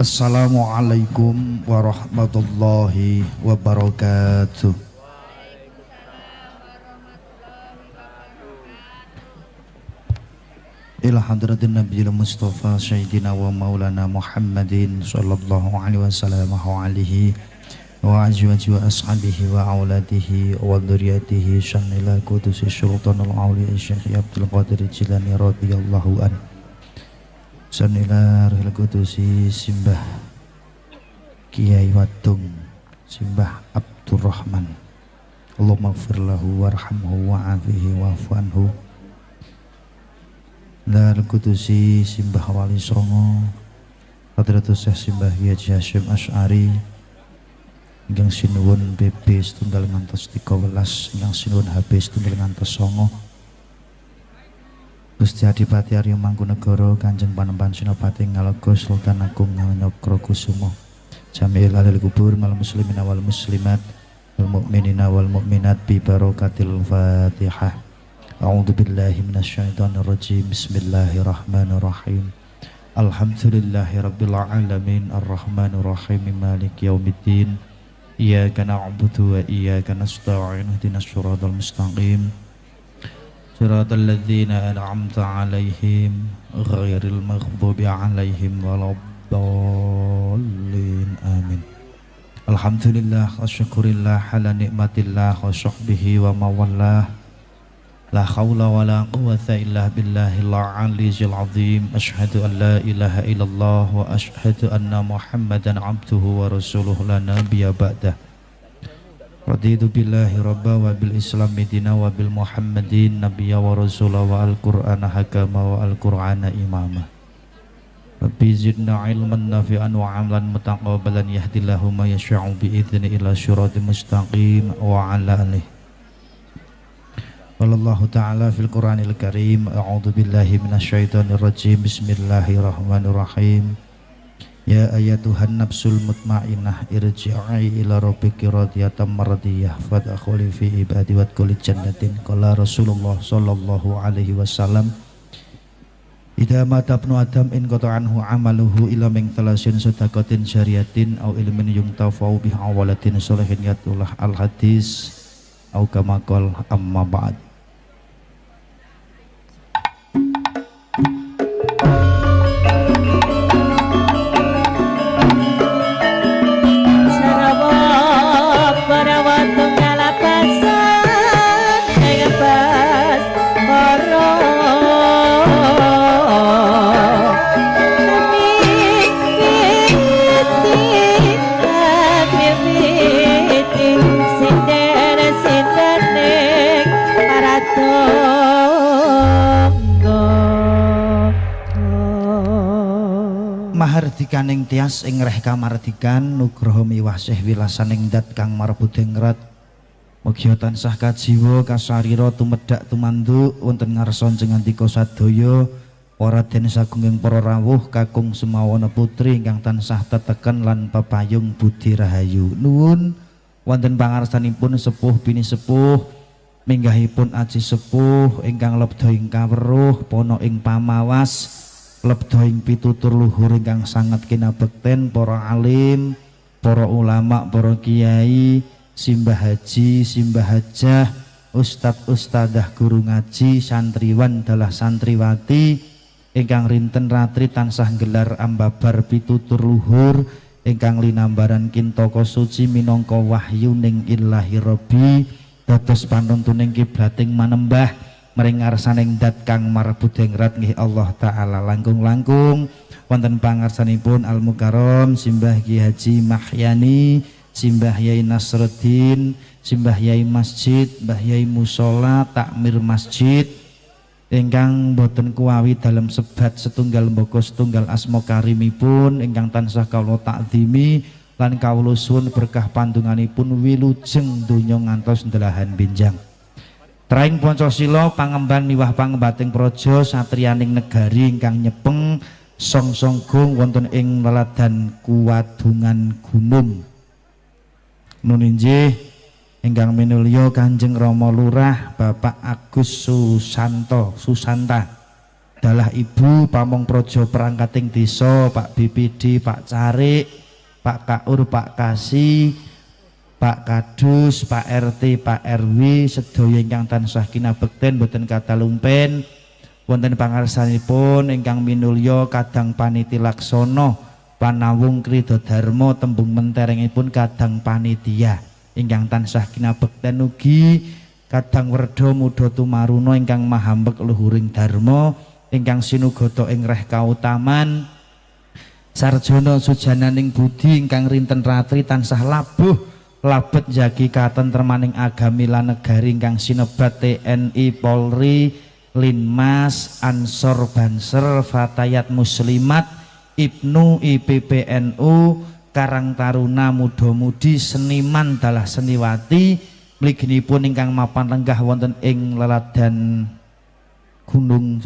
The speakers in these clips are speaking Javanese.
Assalamualaikum warahmatullahi wabarakatuh. Ila hadratin Nabiyil Mustafa Sayyidina wa Maulana Muhammadin sallallahu alaihi wasallam wa alihi wa azwaji wa ashabihi wa auladihi wa dzurriyyatihi syannil qudusi sultanul auliya Syekh Abdul Qadir Jilani radhiyallahu an. Sanilar Kudusi Simbah Kiai Wadung Simbah Abdurrahman Allahumma gfir lahu warhamhu wa'afihi wa'fu anhu. Lar Kudusi Simbah Wali Songo Hadratus Syekh Simbah Kiai Hasyim Asy'ari ingkang sinuwun BB setunggal ngantos 13 ingkang sinuwun HB setunggal ngantos 9. Gusti Adipati Arya Mangkunegara Kanjeng Panembahan Senopati Ngalogo Sultan Agung Nganyokro Kusumo Jami'il Alil Kubur Mal Muslimina wal Muslimat wal Mu'minina wal Mu'minat bi barakatil Fatihah. A'udzu billahi minasyaitonir rajim. Bismillahirrahmanirrahim. Alhamdulillahirabbil alamin arrahmanir rahim maliki yaumiddin. Iyyaka na'budu wa iyyaka nasta'in ihdinas siratal mustaqim. Siratal ladzina an'amta 'alaihim ghairil maghdubi 'alaihim waladdallin. Amin. Alhamdulillah wa syukurillah ala nikmatillah wa sahbihi wa mawallah. La haula wa la quwwata illa billahil aliyyil azim. Asyhadu an la ilaha illallah wa asyhadu anna Muhammadan 'abduhu wa rasuluhu la nabiyya ba'dah. Raditu billahi rabba wa bil islami dina wa bil muhammadin nabiyya wa rasula wa al-qur'ana hakama wa al-qur'ana imama. Rabbi zidna ilman nafi'an wa amalan mutaqabbalan yahdillahu ma yasha'u bi idzni ila syiratim mustaqim wa ala alihi. Wallahu ta'ala fil Qur'anil Karim. A'udzu billahi minasyaitonir rajim. Bismillahirrahmanirrahim. Ya ayatuhan nafsul mutmainnah irji'i ila rabbiki radiyatan mardiyah fadkhuli fi ibadi wadkhuli jannatin. Qala Rasulullah sallallahu alaihi wasallam idza mata ibnu adam in qata anhu amaluhu ila min thalasin sadaqatin syariatin au ilmin yuntafa'u bihi awalatin sholihin yatullah al hadis au kama qala amma ba'd. Mahardikaning tias ing reh kamardikan nugroho miwah sih wilasaning dat kang marbudengrat mugi tansah kajiwa kasarira tumedhak tumanduk wonten ngarsa njengandika sadaya ora den sagunging para rawuh kakung semawana putri ingkang tansah teteken lan pepayung budi rahayu. Nuwun wonten pangarsanipun sepuh bini sepuh minggahipun aji sepuh ingkang lebda ing kaweruh pono ing pamawas lebda ing pitutur luhur ingkang sangat kinabekten para alim, para ulama, para kiai, simbah haji, simbah hajah, ustadz ustadzah guru ngaji, santriwan dalah santriwati ingkang rinten ratri tansah gelar ambabar pitutur luhur ingkang linambaran kintaka suci minangka wahyuning Ilahi Rabbi dados panuntuning kiblating manembah mring ngarsaning dat kang marbudengrat nggih Allah taala. Langkung-langkung wonten pangarsanipun Al Mukarram Simbah Ki Haji Mahyani, Simbah Yai Nasruddin, Simbah Yai Masjid, Mbah Yai Musola, Takmir Masjid ingkang boten kuwawi dalam sebat setunggal mbaka setunggal asma karimipun ingkang tansah kawula takzimi lan kawula suwun berkah pandunganipun wilujeng donya ngantos ndelahan benjang. Traing Pancasila pangemban miwah pangembating praja satriyaning negari ingkang nyepeng song-songgung wonten ing leladan Kuwadungan Gunung. Nuninjih ingkang minulya Kanjeng Rama Lurah Bapak Agus Susanta dalah ibu pamong projo perangkating desa, Pak BPD, Pak Carik, Pak Kaur, Pak Kasih, Pak Kadus, Pak RT, Pak RW sedaya ingkang tansah kinabekten boten kata lumpen wonten pangarsanipun ingkang minulya kadang paniti laksana panawung krida dharma tembung menterengipun kadang panitia ingkang tansah kinabekten ugi kadang werda muda tumaruna ingkang mahambek luhuring dharma ingkang sinugata ing reh kautaman sarjana sujananing budi ingkang rinten ratri tansah labuh labet jagi katentremaning agami lan negari ingkang sinebat TNI Polri Linmas Ansor Banser Fatayat Muslimat Ibnu IPPNU Karang Taruna Muda Mudi seniman dalah seniwati mliginipun ingkang mapan lenggah wonten ing leladan Gunung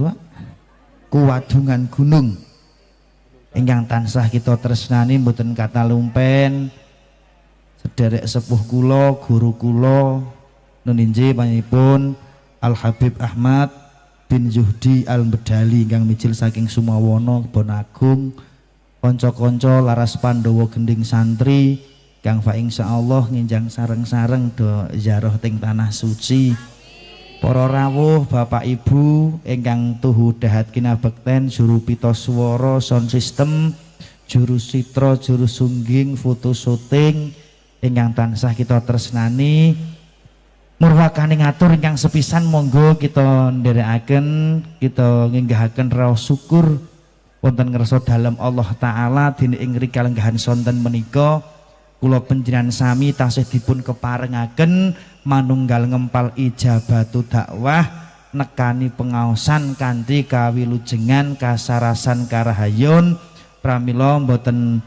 Kuwadungan Gunung ingkang tansah kita tresnani mboten kata lumpen sederek sepuh kula guru kula nuninje panjenenganipun Al Habib Ahmad bin Zuhdi Al Medali ingkang mijil saking Sumawana Kebon Agung kanca-kanca laras Pandhawa gending santri kang fa insyaallah nginjang sareng-sareng do ziarah teng tanah suci. Para rawuh Bapak Ibu ingkang tuhu dahat kinabekten juru pita swara sound system, juru sitra, juru sungging, foto syuting ingkang tansah kita tresnani murwakane ngatur ingkang sepisan monggo kita nderekaken kita nginggahaken raos syukur wonten ngersa dalem Allah taala dene ing rikala lenggahan sonten menika kula panjenengan sami tasih dipun keparengaken manunggal ngempal ijabatu dakwah nekani pengaosan kanthi kawilujengan kasarasan karahayon pramila mboten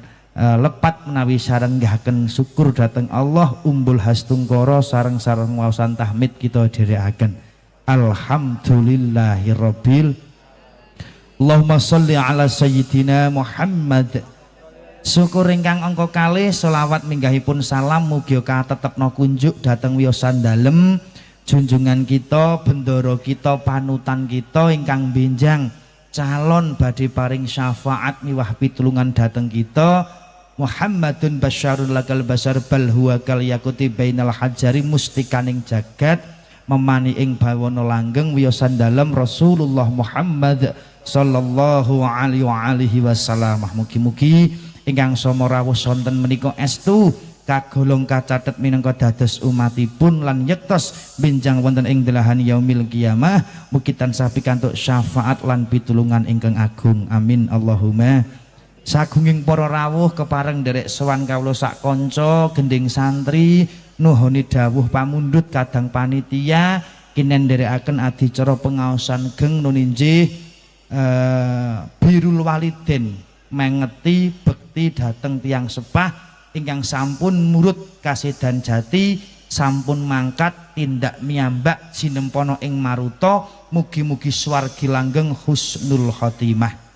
lepat menawi sareng nggahaken syukur dhateng Allah umbul hastungkara sareng-sareng waosan tahmid kita dherekaken alhamdulillahirabbil Allahumma sholli ala sayyidina Muhammad. Syukur ingkang angka kalih selawat minggahipun salam mugi katetepna kunjuk dhateng wiyosan dalem junjungan kita, bendoro kita, panutan kita ingkang benjang calon badhe paring syafaat miwah pitulungan dhateng kita Muhammadun basyarun lakal basar bal huwa kal yakuti bainal hajari mustikaning jagat memani ing bawana langgeng wiyosan dalem Rasulullah Muhammad sallallahu alaihi wasallam. Mugi-mugi ingkang sama rawuh sonten menika estu kagolong kacatet minangka dados umatipun lan yektos benjang wonten ing delahan yaumil qiyamah mugi tansah pikantuk syafaat lan pitulungan ingkang agung amin Allahumma. Sagunging para rawuh kepareng nderek sowan kawula sak kanca gending santri nuhoni dawuh pamundhut kadang panitia kinen nderekaken adicara pengaosan geng nuninjih birrul walidin mengeti bekti dhateng tiyang sepah ingkang sampun murut kasedan jati sampun mangkat tindak miyambak sinempana ing maruta mugi-mugi swargi langgeng husnul khotimah.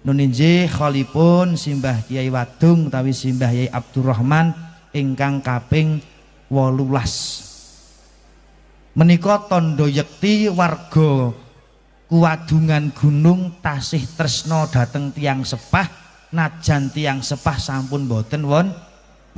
Nuninjih kholipun simbah Kiai Wadung utawi simbah Yai Abdurrahman ingkang kaping 18 menika tandha yekti warga Kuwadungan Gunung tasih tresna dhateng tiyang sepah najan tiyang sepah sampun boten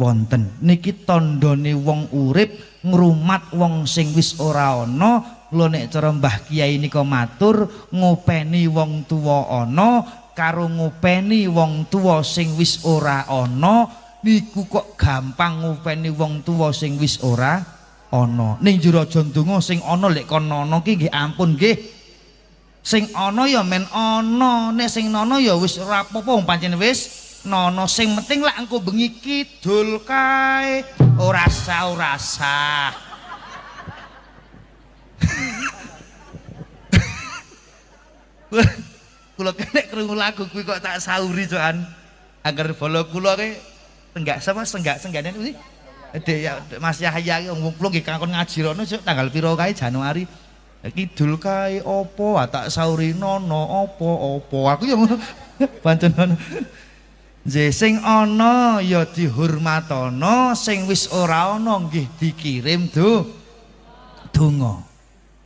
wonten niki tandane wong urip ngrumat wong sing wis ora ana. Lho nek cara Mbah Kiai nika matur ngopeni wong tuwa ana karo ngopeni wong tuwa sing wis ora ana niku kok gampang ngopeni wong tuwa sing wis ora ana. Ning jero aja ndonga sing ana lek kono ana ki nggih ampun nggih. Sing ana ya men ana, nek sing nono ya wis ora apa-apa pancen wis nono. Sing penting lak engko bengi kidul kae ora sah. Kula nek krungu lagu kuwi kok tak sauri cokan. Agar bolo kula ke tenggak sama senggane kuwi. Ya Mas Yahya wong kula nggih kakon ngaji rono tanggal pira kae Januari. Kidul kae opo tak sauri nono opo aku ya ngono pancen ngono. Sing ana ya dihurmatana, sing wis ora ana nggih dikirim donga.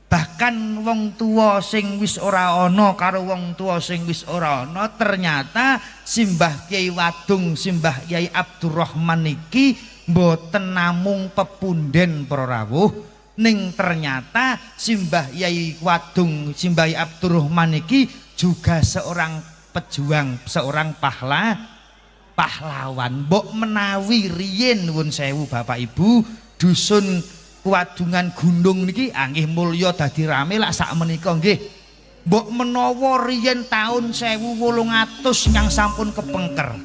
bahkan wong tua sing wis ora ana karo wong tua sing wis ora ana ternyata Simbah Kyai Wadung Simbah Kyai Abdurrahman iki mboten namung pepunden para rawuh ning ternyata Simbah Kyai Wadung Simbah Kyai Abdurrahman iki juga seorang pejuang seorang pahlawan mbok menawi riyen nuwun sewu Bapak Ibu dusun Wadungan Gundung niki nggih mulya dadi rame lak sakmenika nggih mbok menawa riyen taun 1800 yang sampun kepengker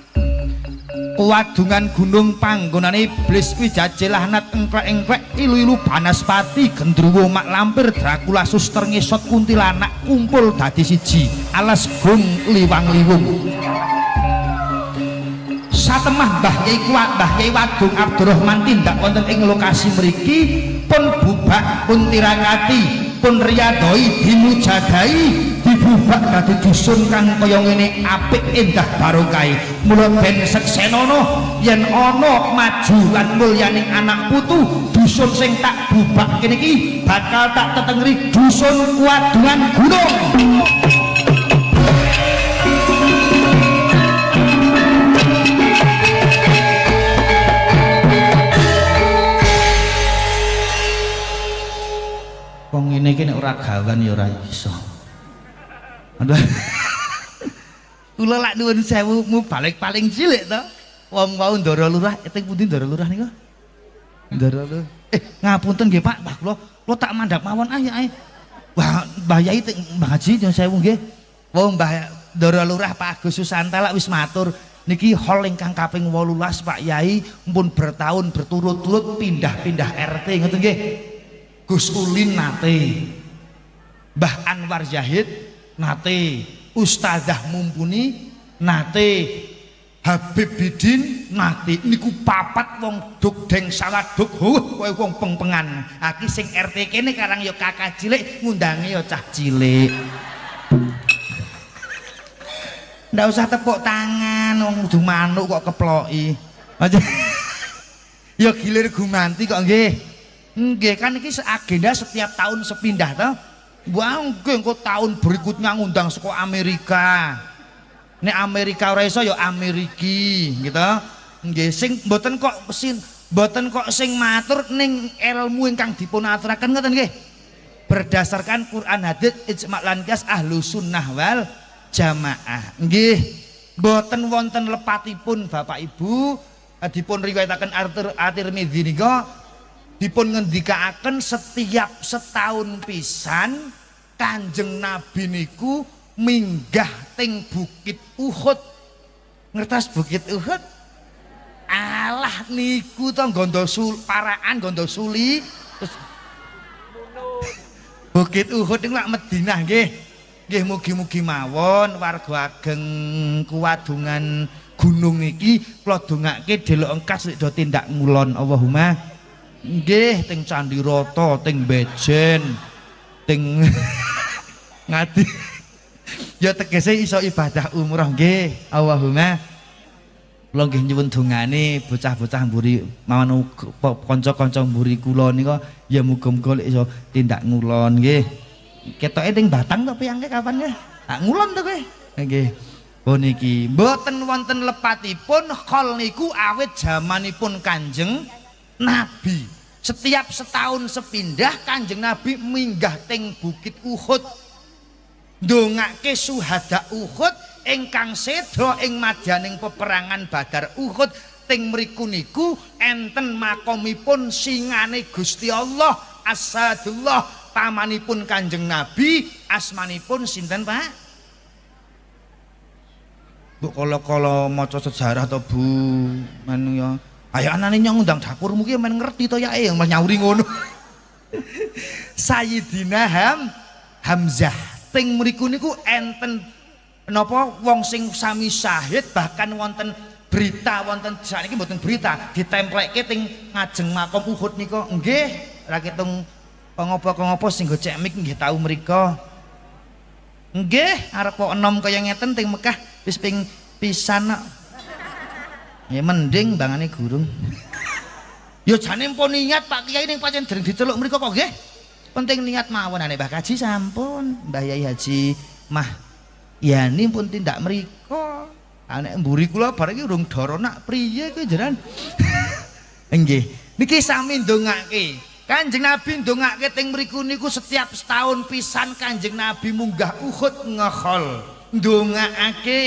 Wadungan Gunung panggonane iblis wijajelah nat engklek-engklek ilu-ilu Banaspati gendruwo mak lampir Dracula suster ngesot kuntilanak kumpul dadi siji alas gung liwang-liwung satemah Mbah Kyai Wadung Abdurrahman tindak wonten ing lokasi mriki pun bubak pun tirakati pun riyadoi dimujadai dibubak dadi dusun kang kaya ngene apik endah barokah mula ben seksenono yen ana maju lan mulyaning anak putu dusun sing tak bubak kene iki bakal tak tetengri dusun Wadungan Gunung. Wong ngene iki nek ora gawan ya ora iso. Aduh. Kula lak nuwun sewu mu balik paling cilik to. Wong wau Ndara Lurah, teng pundi Ndara Lurah niku? Ndara Lurah. Ngapunten nggih Pak, Mbah kula tak mandhap mawon ae. Wah, Mbah Yai teng Mbah Haji nyuwun sewu nggih. Wong Mbah Ndara Lurah Pak Agus Susanta lak wis matur niki hol ingkang kaping 18 Pak Yai mumpun bertahun berturut-turut pindah-pindah RT ngoten nggih. Gus Ulin nate, Mbah Anwar Zahid nate, Ustazah Mumpuni nate, Habib Bidin nate. Niku papat wong dugdeng saladuk kowe wong pengpengan. Aki sing RT kene karang ya kakak cilik ngundange ya cah cilik. Ndak usah tepuk tangan wong kudu manuk kok keploki. Aja. Ya gilir gumanti kok nggih. Nggih kan iki agenda setiap tahun sepindah toh. Wah nggih engko tahun berikutnya ngundang saka Amerika. Nek Amerika ora iso ya Ameriki gitu. Nggih sing mboten kok sing matur ning ilmu ingkang dipun aturaken ngoten nggih. Berdasarkan Quran hadits ijma' lan qiyas ahlu sunnah wal jamaah. Nggih mboten wonten lepatipun Bapak Ibu dipun riwayataken At-Tirmidzi nika dipun ngendikaaken setiap setahun pisan Kanjeng Nabi niku minggah teng Bukit Uhud. Ngertos Bukit Uhud? Alah niku to gondo paraan gondo suli terus Bukit Uhud niku lak Madinah nggih. Nggih mugi-mugi mawon warga ageng Wadungan Gunung iki kula dongake delok engkas do tindak ngulon Allahumma. Nggih teng Candi Rata, teng Bejen, teng ngadi. Ya tegese iso ibadah umroh nggih. Allahumma. Kula nggih nyuwun dongane bocah-bocah mburi mawon kanca-kanca mburi kula nika ya muga-muga iso tindak ngulon nggih. Ketoke teng Batang to piyangke kapan nggih? Tak ngulon to kowe. Nggih. Oh niki mboten wonten lepatipun khol niku awit jamanipun Kanjeng Nabi. Setiap setahun sepindah Kanjeng Nabi minggah teng Bukit Uhud ndongake suhada Uhud ingkang seda ing madyaning peperangan Badar Uhud. Teng mriku niku enten makomipun singane Gusti Allah Asadullah pamanipun Kanjeng Nabi. Asmanipun sinten Pak? Bu kala-kala maca sejarah to Bu manu ya. Ayo anane nyong ngundang dapur mungkin men ngerti to ya yang nyauri ngono. Sayyidina Hamzah teng mriku niku enten napa wong sing sami syahid bahkan wonten berita wonten sakniki mboten berita ditemplekke teng ngajeng makom Uhud nika nggih ra ketung pangapa-pangapa sing go cek mik nggih tau mrika nggih arep kok enom kaya ngeten teng Mekah wis ping pisan kok. Ya mending bangane gurung. Ya jane mpun niat Pak Kiai ning pancen dereng diceluk mriko kok nggih. penting niat mawon ane Mbah Kaji sampun Mbah Yai Haji Mah Yani pun tindak mriko anek mburi kula bareng iki urung dara nak priye kuwi jenengan nggih niki sami ndongake Kanjeng Nabi ndongake teng mriku niku setiap setahun pisan Kanjeng Nabi munggah Uhud ngehol ndongakake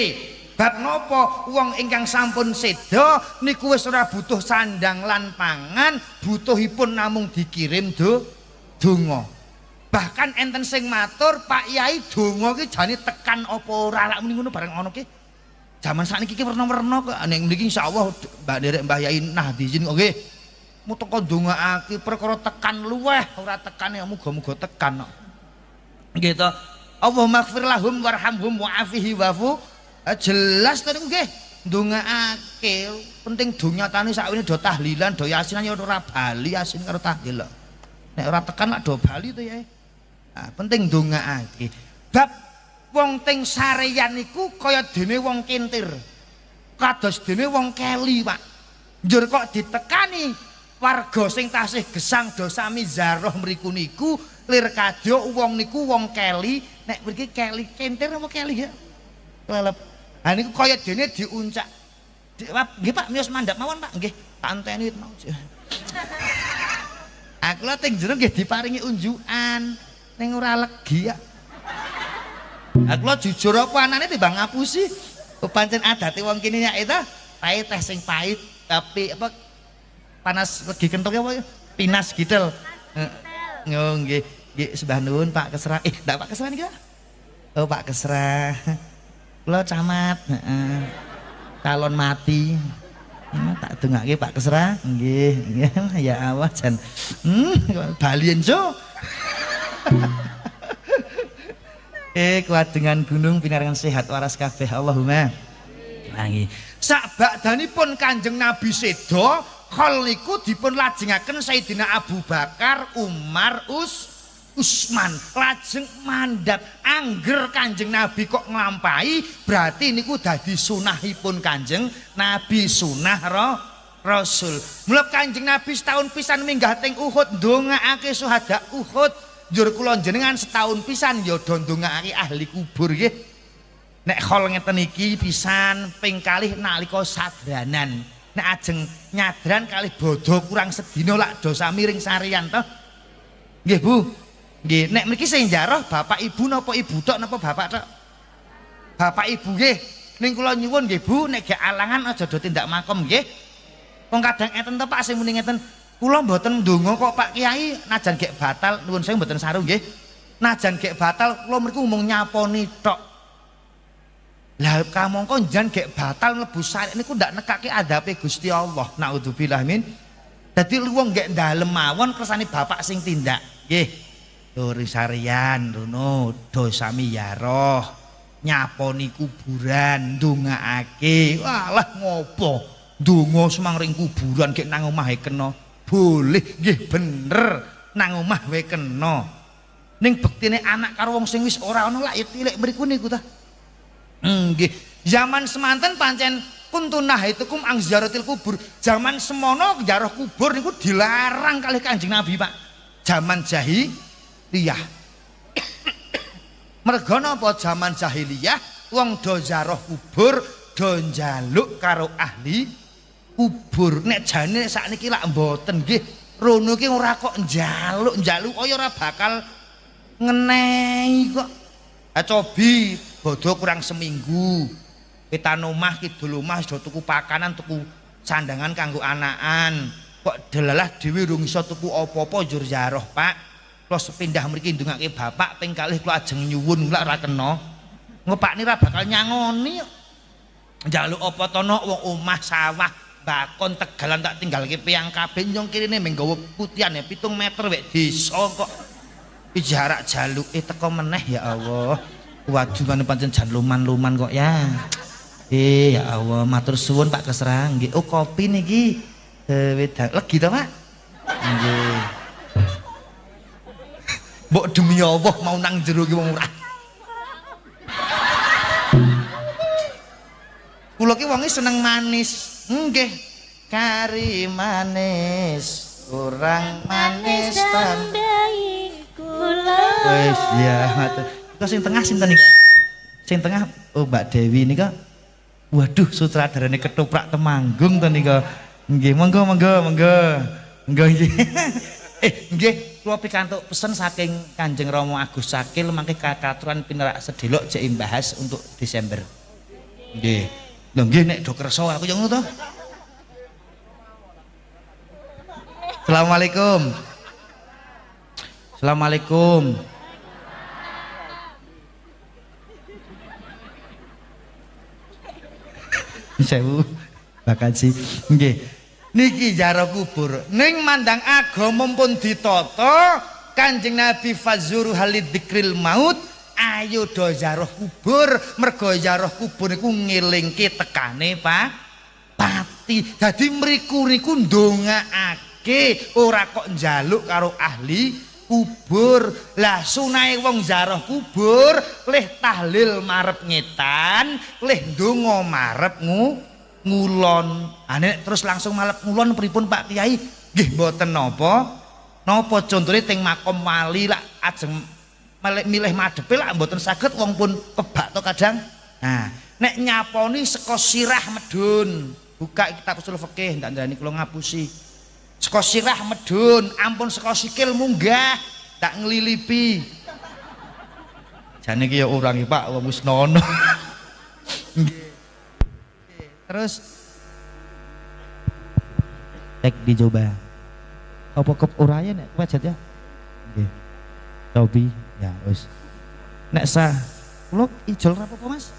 bab napa wong ingkang sampun seda niku wis ora butuh sandang lan pangan butuhipun namung dikirim donga. Bahkan enten sing matur Pak Yai donga ki jane tekan apa ora lak muni ngono bareng ana ki. Jaman sakniki ki werna-werna kok ning mriki insyaallah Mbak Derek Mbah Yai Nahdijin kok nggih. Mu teko ndongaake perkara tekan luweh ora tekan ya muga-muga tekan kok. Nggih to. Allahumma ighfir lahum warhamhum wa'afihi wa'fu. Jelas to niku nggih. Ndongaake penting do nyatane sakwene do tahlilan do yasinan ya ora bali yasin karo tahlil. Nek ora tekan lak do bali to ya. Nah, penting ndongaake. Bab wong teng sareyan niku kaya dene wong kintir. Kados dene wong keli, Pak. Njur kok ditekani warga sing tasih gesang do sami zaroh mriku niku lir kadya wong niku wong keli, nek mriki keli kintir apa keli ya? Lelep. Ha niku kaya dene diuncak. Nggih Pak, miyos mandhap mawon Pak, nggih. Tak anteni mau. Aku lha teng jero nggih diparingi unjukan. Ning ora legi ya. Aku lho jujur apa anane timbang ngapusi. Pancen adate wong kene nek eta pahit teh sing pahit tapi apa panas legi kentuk apa pinas gidel. Heeh. Nggih, nggih sembah nuwun Pak Kesrah. Ndak Pak Kesrah niki. Oh Pak Kesrah. Kula camat, heeh. Calon mati. Tak dongake Pak Kesrah. Nggih, nggih. Ya Allah jan. Bali enjo. Kuat dengan gunung pinaringan sehat waras kabeh Allahumma. Nggih. Sakbadanipun Kanjeng Nabi seda, khol niku dipun lajengaken Sayyidina Abu Bakar, Umar, Usman lajeng mandhap. Angger Kanjeng Nabi kok nglampahi berarti niku dadi sunahipun Kanjeng Nabi, sunah Rasul. Mula Kanjeng Nabi setahun pisan minggah teng Uhud ndongaake syuhada Uhud. Njur kula jenengan setahun pisan ya do ndongaake ahli kubur nggih. Nek khol ngeten iki pisan ping kalih nalika sadranan. Nek ajeng nyadran kalih bodho kurang sedina lak do sami ring sareyan to. Nggih Bu. Nggih, nek mriki sing njaroh bapak ibu napa ibu tok napa bapak tok? Bapak ibu nggih. Ning kula nyuwun nggih Bu, nek gak alangan aja do tindak makom nggih. Wong kadang enten to Pak sing muni ngeten. Kula mboten ndonga kok Pak Kiai, najan gek batal nuwun saya mboten saru nggih. Najan gek batal kula mriku mung nyaponi tok. Lah kamangka njan gek batal mlebu sarek niku ndak nekake adabe Gusti Allah. Naudzubillah min. Dadi wong gek dalem mawon kersane bapak sing tindak. Nggih. Dori sarian rono do sami yaroh. Nyaponi kuburan, ndongaake. Walah ngopo? Ndonga semang ring kuburan gek nang omahe kena. Boleh nggih bener nang omah wae kena. Ning bektine anak karo wong sing wis ora ana lak ya tilik mriku niku ta. Nggih. Zaman semanten pancen kuntunah itukum ang ziyaratil kubur. Zaman semono njaroh kubur niku dilarang kalih Kanjeng Nabi, Pak. Zaman jahiliyah. Merga napa zaman jahiliyah wong do ziarah kubur do njaluk karo ahli kubur. Nek jane sakniki lak mboten nggih. Rono ki ora kok njaluk kaya ora bakal ngenehi kok. Cobi bodho kurang seminggu. Wetan omah kidul omah do tuku pakanan, tuku sandangan kanggo anakan. Kok delalah dhewe urung iso tuku apa-apa njur ziarah, Pak. Kula sepindah mriki ndongake bapak ping kalih kula ajeng nyuwun lak ora kena. Ngepakne ora bakal nyangoni. Njaluk apa to nok wong omah sawah bakon Tegalan tak tinggalke piyang kabeh nyong kirine menggawa putian ya 7 meter wek desa kok jarak jaluke teko meneh ya Allah. Waduh kan pancen jan luman-luman kok ya. Ya Allah matur suwun Pak Kesrah nggih. Oh kopi niki wedang legi to Pak? Nggih. Mbok demi Allah mau nang jero ki wong ora. Kula ki wonge seneng manis. Nggih, kari manis, kurang manis tandaiku Wis ya, matur. Kok sing tengah sinten niku? Sing tengah oh Mbak Dewi nika. Waduh, sutradarane Ketoprak Temanggung to nika. Nggih, monggo monggo monggo. Monggo nggih. Nggih, kula pikantuk pesen saking Kanjeng Rama Agus Sakil mangke kakaturan pinerak sedelok jek mbahas untuk Desember. Nggih. Lho nggih nek do kersa aku yo ngono to. Assalamualaikum. Assalamualaikum. Sewu bakaji nggih niki jaro kubur ning mandang agama pun ditata Kanjeng Nabi fazuru halidzikril maut ayo do jaroh kubur mergo jaroh kubur niku ngelingke tekane pati dadi mriku niku ndongaake ora kok njaluk karo ahli kubur lah sunahe wong jaroh kubur leh tahlil marep ngetan leh ndonga marep ngulon ane terus langsung malep ngulon pripun Pak Kiai nggih mboten napa contone teng makom wali lak ajeng milih madhepe lak mboten saged wong pun kebak to kadang nah nek nyaponi saka sirah medun buka kitab usul fikih ndak ndani kula ngapusi saka sirah medun ampun saka sikil munggah tak nglilipi jane iki ya urang iki Pak wong wis nono terus cek dicoba apa kep uraya nek wajet ya nggih cobi ya wis nek sah kula ijol ra apa Mas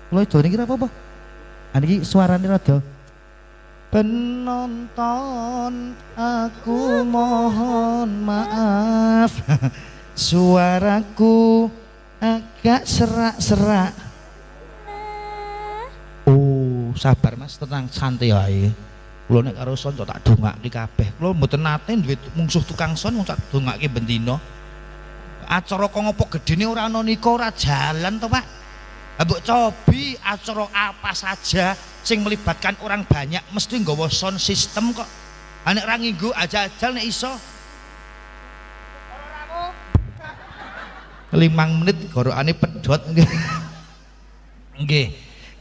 kula ijol niki ra apa niki suarane rada penonton aku mohon maaf suaraku agak serak-serak oh sabar Mas tenang santai wae kula nek karo son tak dongake kabeh kula mboten nate duwe mungsuh tukang son mung tak dongake bendina acara kok ngopo gedene ora ana nika ora jalan to Pak mbok cobi acara apa saja sing melibatkan orang banyak mesti nggawa sound system kok nek ra nginggo aja-ajal nek iso 5 menit gorokane pedhot nggih nggih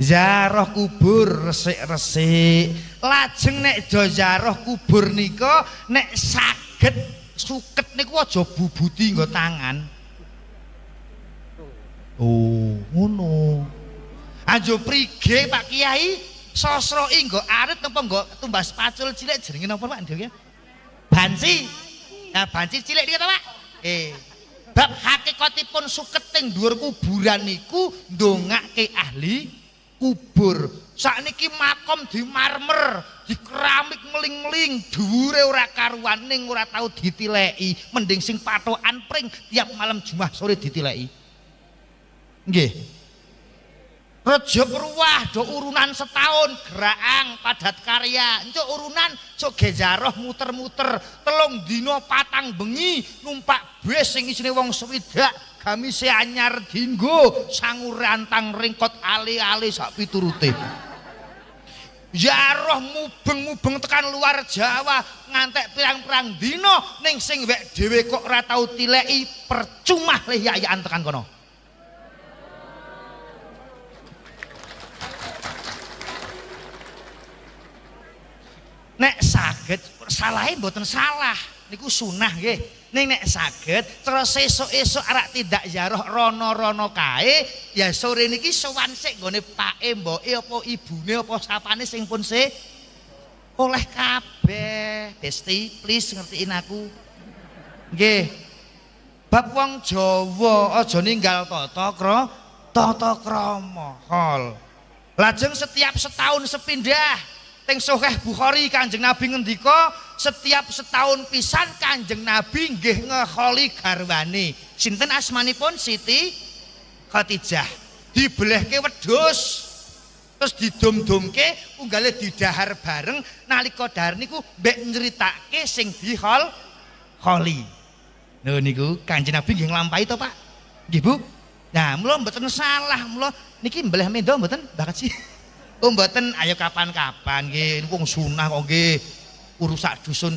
ziarah kubur resik-resik lajeng nek do ziarah kubur nika nek saged suket niku aja bubuti nggo tangan oh ngono aja prige Pak Kiai sosroi nggo arit napa nggo tumbas pacul cilik jenenge napa Pak Ndew ya banci nah banci cilik iki to Pak bab hakikatipun suket teng dhuwur kuburan niku ndongake ahli kubur sakniki makom di marmer di keramik meling-meling dhuwure ora karuan ning ora tau ditileki mending sing patokan pring tiap malam Jumat sore ditileki nggih Rejo Pruwah do urunan setahun geraang padat karya encuk urunan cuk gejaroh muter-muter telung dino patang bengi numpak bus sing isine wong swidak gamise anyar dinggo sangu rantang ringkot ale-ale sak piturute jaroh mubeng-mubeng tekan luar Jawa ngantek pirang-pirang dino ning sing wek dhewe kok ora tau tileki percuma leyayaan tekan kono nek saged salahe mboten salah niku sunah nggih ning nek saged terus esuk-esuk arak tidak ziarah rono-rono kae ya sore niki sowan sik nggone pake mboke apa ibune apa sapane sing pun sik oleh kabeh Besti please ngertiin aku nggih bab wong Jawa aja ninggal tata krama hol lajeng setiap setahun sepindah teng Sahih Bukhari Kanjeng Nabi ngendika setiap setahun pisan Kanjeng Nabi nggih ngeholi garwane sinten asmanipun Siti Khadijah dibelehke wedhus terus didom-domke unggale didahar bareng nalika dahar niku mbek nyeritake sing diholi lho niku Kanjeng Nabi nggih nglampahi to Pak nggih Bu nah mula mboten salah mula niki mbeleh mendo mboten bakat sih oh mboten ayo kapan-kapan nggih wong sunah kok nggih urusak dusun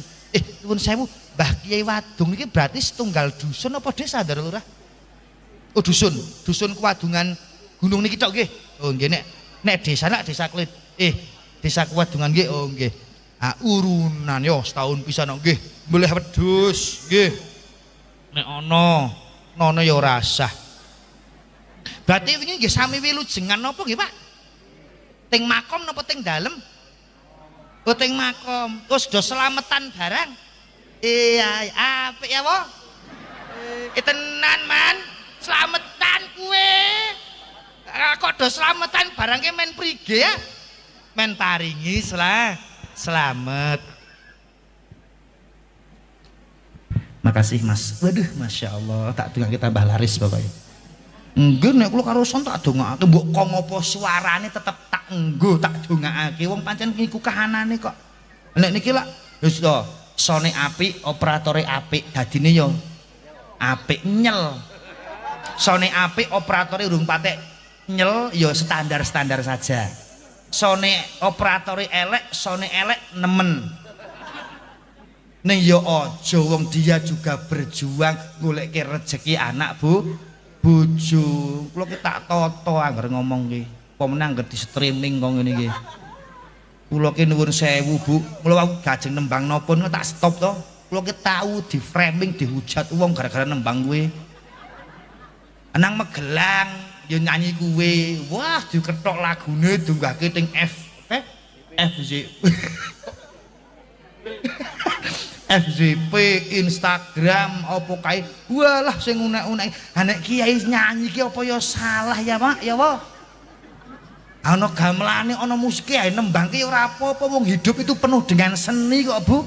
Nuwun sewu, Mbah Kiai Wadung iki berarti setunggal dusun apa desa Ndara Lurah? Oh dusun, dusun Kewadungan gunung niki tok nggih. Oh nggih nek desa Klit. Desa Kewadungan nggih. Oh nggih. Ah urunan yo setahun pisan nggih. Mulih wedhus nggih. Nek ana ya ora sah. Berarti wingi nggih sami wilujengan napa nggih Pak? Ting makom napa ting dalem? Oh ting makom. Terus do selametan barang. Iya, apik ya wo? Tenan man, selametan kue. Kok do selametan barangnya men prige ya? Men paringi selamat. Makasih Mas. Waduh, Masya Allah, tak dengar kita tambah laris pokoknya. Enggak nek kula karo son tak dongakake mbok kok ngopo suarane tetep tak enggo tak dongakake wong pancen niku kahanane kok. Nek niki lak wis to, sone apik, operatore apik, dadine yo apik nyel. Sone apik, operatore urung patek nyel yo standar-standar saja. Sone operatore elek, sone elek nemen. Ning yo aja wong dia juga berjuang goleke rezeki anak bojo. Kula ki tak toto angger ngomong ki. Apa meneh angger di streaming kok ngene iki. Kula ki nuwun sewu, Bu. Mula aku gajeng nembang napa tak stop to. Kula ki tau di framing dihujat wong gara-gara nembang kuwe. Anang Magelang yo nyanyi kuwe. Wah, dikethok lagune dunggahke ting FZ. FZP, Instagram, apa kae. Walah sing unek-unek. Nek kiai nyanyi ki apa ya salah ya, Pak? Ya apa? Ana gamelane, ana musike ae nembangke ora apa-apa, wong hidup itu penuh dengan seni kok, Bu.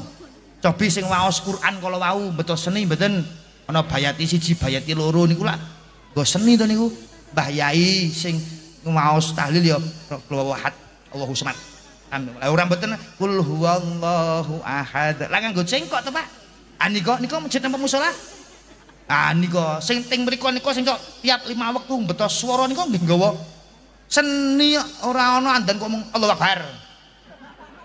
Cobi sing waos Quran kala wau beto seni mboten. Ana bayati 1, bayati 2 niku lak nggo seni to niku. Mbah Yai sing waos tahlil ya Allahu Ahad, Allahu Samad. Orang mboten kul huwallahu ahad. Lah nganggo cengkok to, Pak. Nika masjid napa musala? Nika sing teng mriku nika sing tiap 5 wektu beto swara nika nggih nggawa seni ora ana andan kok mung Allahu Akbar.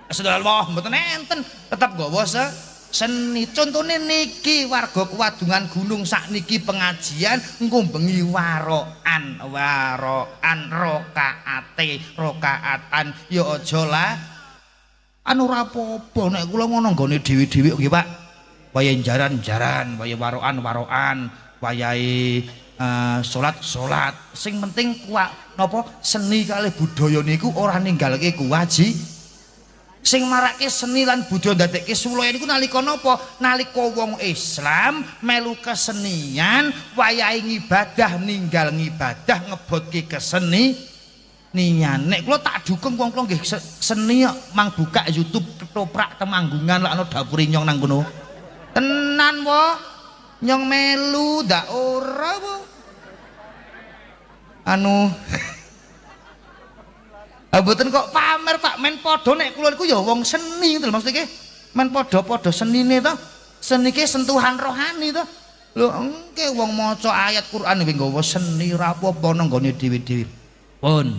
Astagfirullah mboten enten, tetep nggawa seni. Contone niki warga Kewadungan Gunung sakniki pengajian engko bengi warokan rokaatan ya aja lah anu ora apa-apa nek kula ngono nggone dhewe-dhewe nggih Pak. Wayahe jaran-jaran, wayahe warokan, wayahe salat. Sing penting napa seni kalih budaya niku ora ninggalke sing marake seni lan budaya ndadekke sulaya niku nalika napa? Nalika wong Islam melu kesenian, wayahe ngibadah ninggal ngibadah ngebotke kesenian. Nek kula tak dukung wong-wong nggih seni mang buka YouTube ketoprak temanggungan lak ana dapure nyong nang kono. Tenan wo, nyong melu ndak ora wo. Anu mboten kok pamer Pak, men padha nek kula niku ya wong seni to maksudnya men padha-padha senine to. Seni ki sentuhan rohani to. Lho engke wong maca ayat Quran kuwi nggawa seni ora apa-apa nang nggone dhewe-dhewe. Pun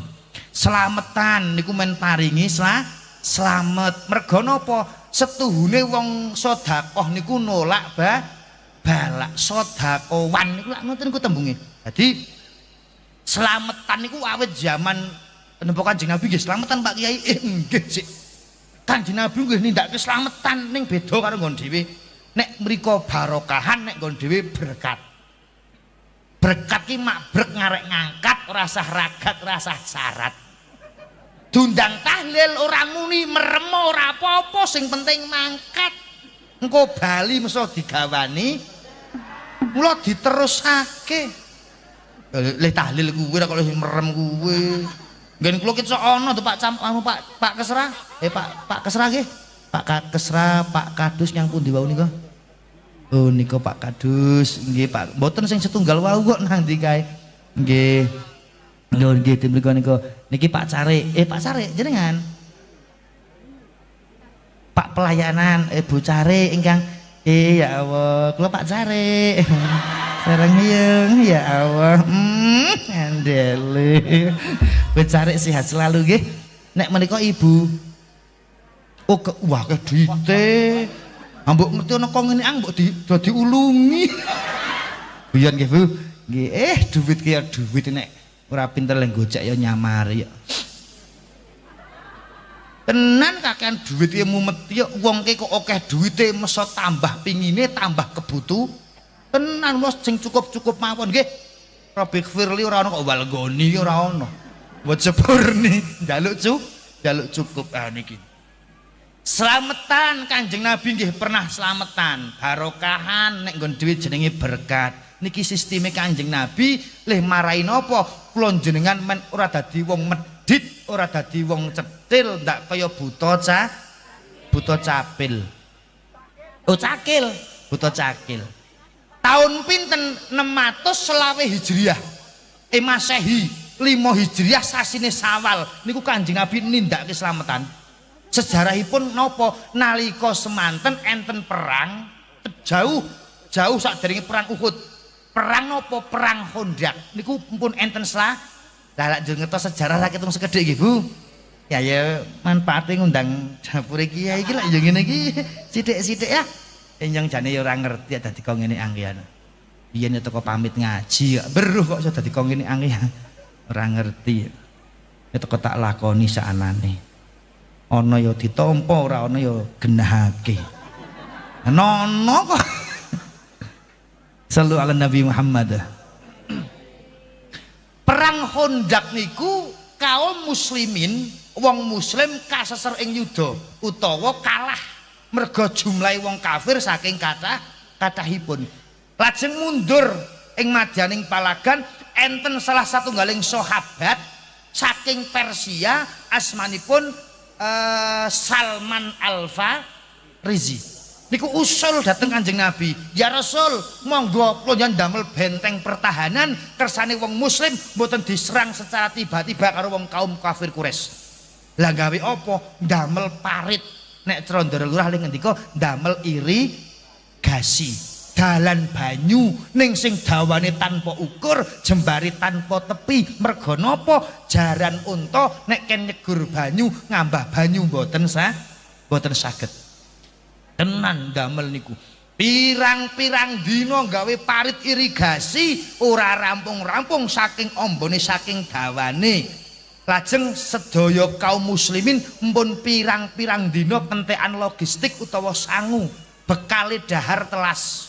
slametan niku men paringi slamet. Merga napa? Setuhune wong sedekah niku nolak balak sedekawan niku lak ngoten niku tembunge. Dadi slametan niku awit zaman napa Kanjeng Nabi nggih slametan Pak Kiai? Nggih sik. Kanjeng Nabi nggih nindakake slametan ning beda karo nggon dhewe. Nek mriko barokahan, nek nggon dhewe berkat. Berkat ki mabrek ngarek ngangkat, rasah ragat, rasah syarat. Dundang tahlil ora muni merem ora apa-apa, sing penting mangkat. Engko bali mesti digawani. Mula diterusake. Le tahlil kuwi ora kok merem kuwi. Ngen kula ki sok ana to Pak Pak Kesra. Pak Kesra nggih. Pak Kesra, Pak Kadus yang pundi wau nika? Oh nika Pak Kadus nggih Pak. Mboten sing setunggal wau kok nang ndi kae. Nggih. Lho nggih mriku nika. Niki Pak Carik. Pak Carik jenengan. Pak pelayanan Bu Carik ingkang ya Allah, kula Pak Carik. Sareng yung ya Allah. Andele. Bu Carik sehat selalu nggih. Nek menika Ibu wah kedite Ambok ngerti ana kok ngene mbok diulungi. Guyon nggih Bu. Nggih, duit ki ya duit nek ora pinter lek gojek ya nyamari ya. Tenan kakean duit ya mumet ya wong ki kok akeh duwite meso tambah pingine tambah kebutuh. Tenan wis sing cukup-cukup mawon nggih. Robik Firly ora ono kok walgoni ora ono. Mbok jepurni njaluk cukup niki. Slametan Kanjeng Nabi nggih pernah slametan, barokahan nek nggon dhuwit jenenge berkat. Niki sisteme Kanjeng Nabi leh marai napa kula jenengan men ora dadi wong medhit, ora dadi wong cetil, ndak kaya buta capil. Oh cakil, buta cakil. Tahun pinten 620 Hijriah. Masehi 5 Hijriah sasine Sawal niku Kanjeng Nabi nindakake slametan. Sejarahipun napa nalika semanten enten perang jauh sakderenge perang Uhud. Perang napa perang Khandaq niku pun enten lah lak ngertos sejarah sak ketung sekedhik nggih Bu. Ya manfaate ngundang dapure kiai iki lak ya ngene iki sithik-sithik ya. Enjang jane ya ora ngerti dadi kok ngene anggean. Biyen teko pamit ngaji kok beruh kok iso dadi kok ngene anggean. Ora ngerti. Teko tak lakoni saanane. Ana ya ditampa ora ana ya genahake. Nono kok. Sallu ala Nabi Muhammad. Perang Khandaq niku kaum muslimin, wong muslim kaseser ing yuda utawa kalah merga jumlahe wong kafir saking kathahipun. Lajeng mundur ing madyaning palagan enten salah satunggaling sahabat saking Persia asmanipun Salman Al-Farisi. Niku usul dateng Kanjeng Nabi, ya Rasul, monggo kula ndamel benteng pertahanan kersane wong muslim mboten diserang secara tiba-tiba karo wong kaum kafir Quraisy. Lah gawe apa? Ndamel parit. Nek Trondoro Lurah ling ngendika ndamel irigasi. Dalan banyu ning sing dawane tanpa ukur, jembari tanpa tepi. Merga napa? Jaran unta nek ken nyegur banyu ngambah banyu mboten saged. Tenan damel niku. Pirang-pirang dina gawe parit irigasi ora rampung-rampung saking ambane saking dawane. Lajeng sedaya kaum muslimin mpun pirang-pirang dina kentekan logistik utawa sangu bekale dahar telas.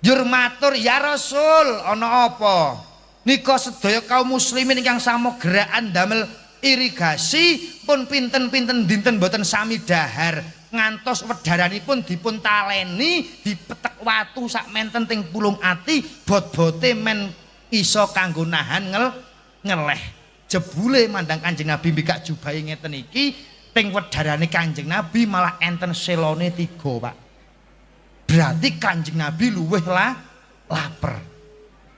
Jur matur, ya Rasul, ana apa? Nika sedaya kaum muslimin ingkang samogeraan damel irigasi pun pinten-pinten dinten boten sami dahar. Ngantos wedharanipun dipun taleni, dipetek watu sak menten teng pulung ati, bot-bote men iso kanggo nahan ngeleh. Jebule mandang Kanjeng Nabi mbikak jubahe ngeten iki, teng wedharane Kanjeng Nabi malah enten selone 3, Pak. Berarti Kanjeng Nabi luweh lapar.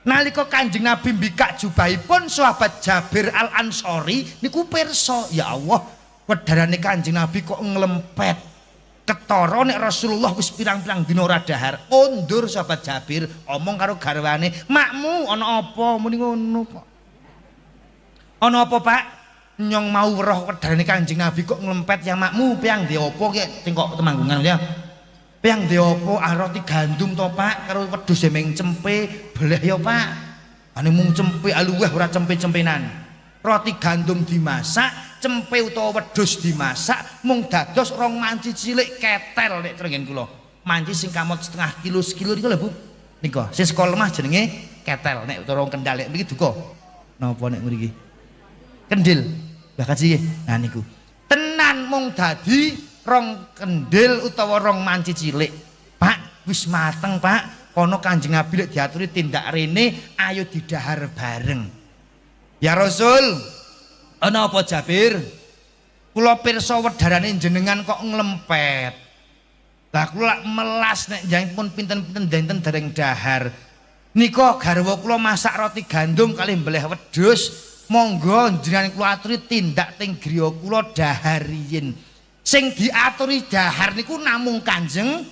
Nalika Kanjeng Nabi mbikak jubahipun sahabat Jabir Al Ansori niku pirsa, ya Allah, wedharane Kanjeng Nabi kok nglempet. Ketara nek Rasulullah wis pirang-pirang dina ora dahar. Kondur sahabat Jabir omong karo garwane, "Makmu ana apa?" Muni ngono kok. "Ana apa, Pak?" "Nyong mau weruh wedharane Kanjeng Nabi kok nglempet ya makmu, piang ndi apa ki sing kok temanggungan ya?" "Piang ndi apa? Roti gandum to, Pak, karo wedhus emeng cempe, beleh ya, Pak." "Ane mung cempe aluweh ora cempe-cempenan." Roti gandum dimasak, cempe utawa wedhus dimasak, mung dados 2 manci cilik ketel nek trenggen kula. Manci sing kamot setengah kilo sekilo niku lho Bu. Nika sing saka lemah jenenge ketel nek utawa Kendal nek mriki duka. Napa nek mriki? Kendil. Lah kaji nah niku. Tenan mung dadi 2 kendil utawa 2 manci cilik. "Pak, wis mateng, Pak. Kono Kanjeng Nabi lek diaturi tindak rene, ayo didahar bareng." "Ya Rasul, ana apa Jabir? Kula pirsa wedharane jenengan kok nglempet. Lah kula melas nek njanipun pinten-pinten dinten dereng dahar. Nika garwa kula masak roti gandum kalih mbeleh wedhus. Monggo jenengan kula aturi tindak teng griya kula dahar riyin." Sing diaturi dahar niku namung Kanjeng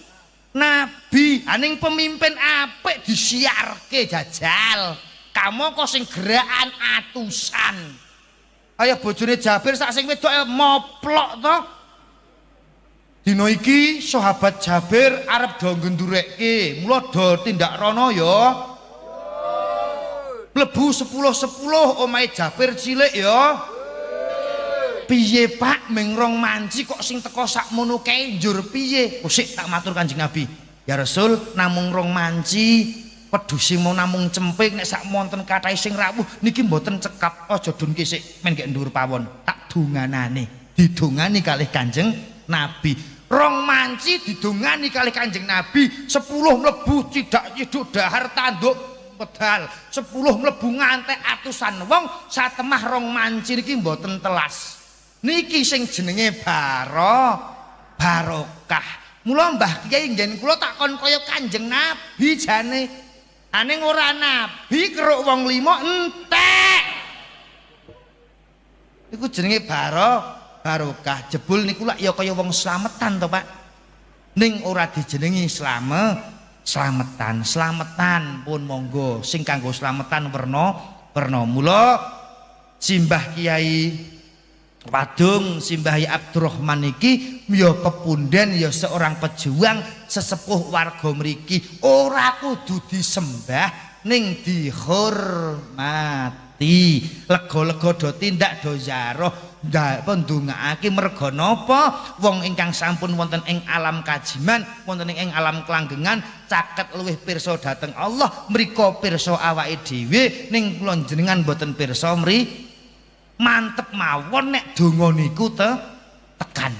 Nabi. Aning pemimpin apik disiarke jajal. Kamu kok sing gerakan atusan. Kaya bojone Jabir sak sing wedok moplok to. Dina iki sahabat Jabir arep do ngendurekke, mula do tindak rono ya. Mlebu 10-10 omahe Jabir cilik ya. Piye Pak ming rong manci kok sing teko sakmono kae njur piye? Sik tak matur Kanjeng Nabi. Ya Rasul, namung rong manci, pedhusi mau namung cempik nek sak monten kathah sing rawuh niki mboten cekap. Aja dunke sik men gek ndur pawon. Tak dunganane. Didungani kalih Kanjeng Nabi. Rong manci didungani kalih Kanjeng Nabi, 10 mlebu cidak ciduk dahar tanduk pedal, 10 mlebu ngantek atusan wong, satemah rong manci niki mboten telas. Niki sing jenenge barokah. Mula Mbah Kyai nggen kula takon kaya Kanjeng Nabi jane. Aning ora nabi keruk wong 5 entek. Iku jenenge barokah. Jebul niku lak ya kaya wong slametan to Pak. Ning ora dijenengi slametan pun monggo sing kanggo slametan werna mula Simbah Kiai Padung Simbah Abdurrahman iki ya pepunden ya seorang pejuang sesepuh warga mriki ora kudu disembah ning dihormati. Lega-lega do tindak do ziarah ndongaake merga napa wong ingkang sampun wonten ing alam kajiman wonten ing alam kelanggengan caket luwih pirsa dhateng Allah mriko pirsa awake dhewe ning kula jenengan mboten pirsa mantep mawon nek donga niku tekan.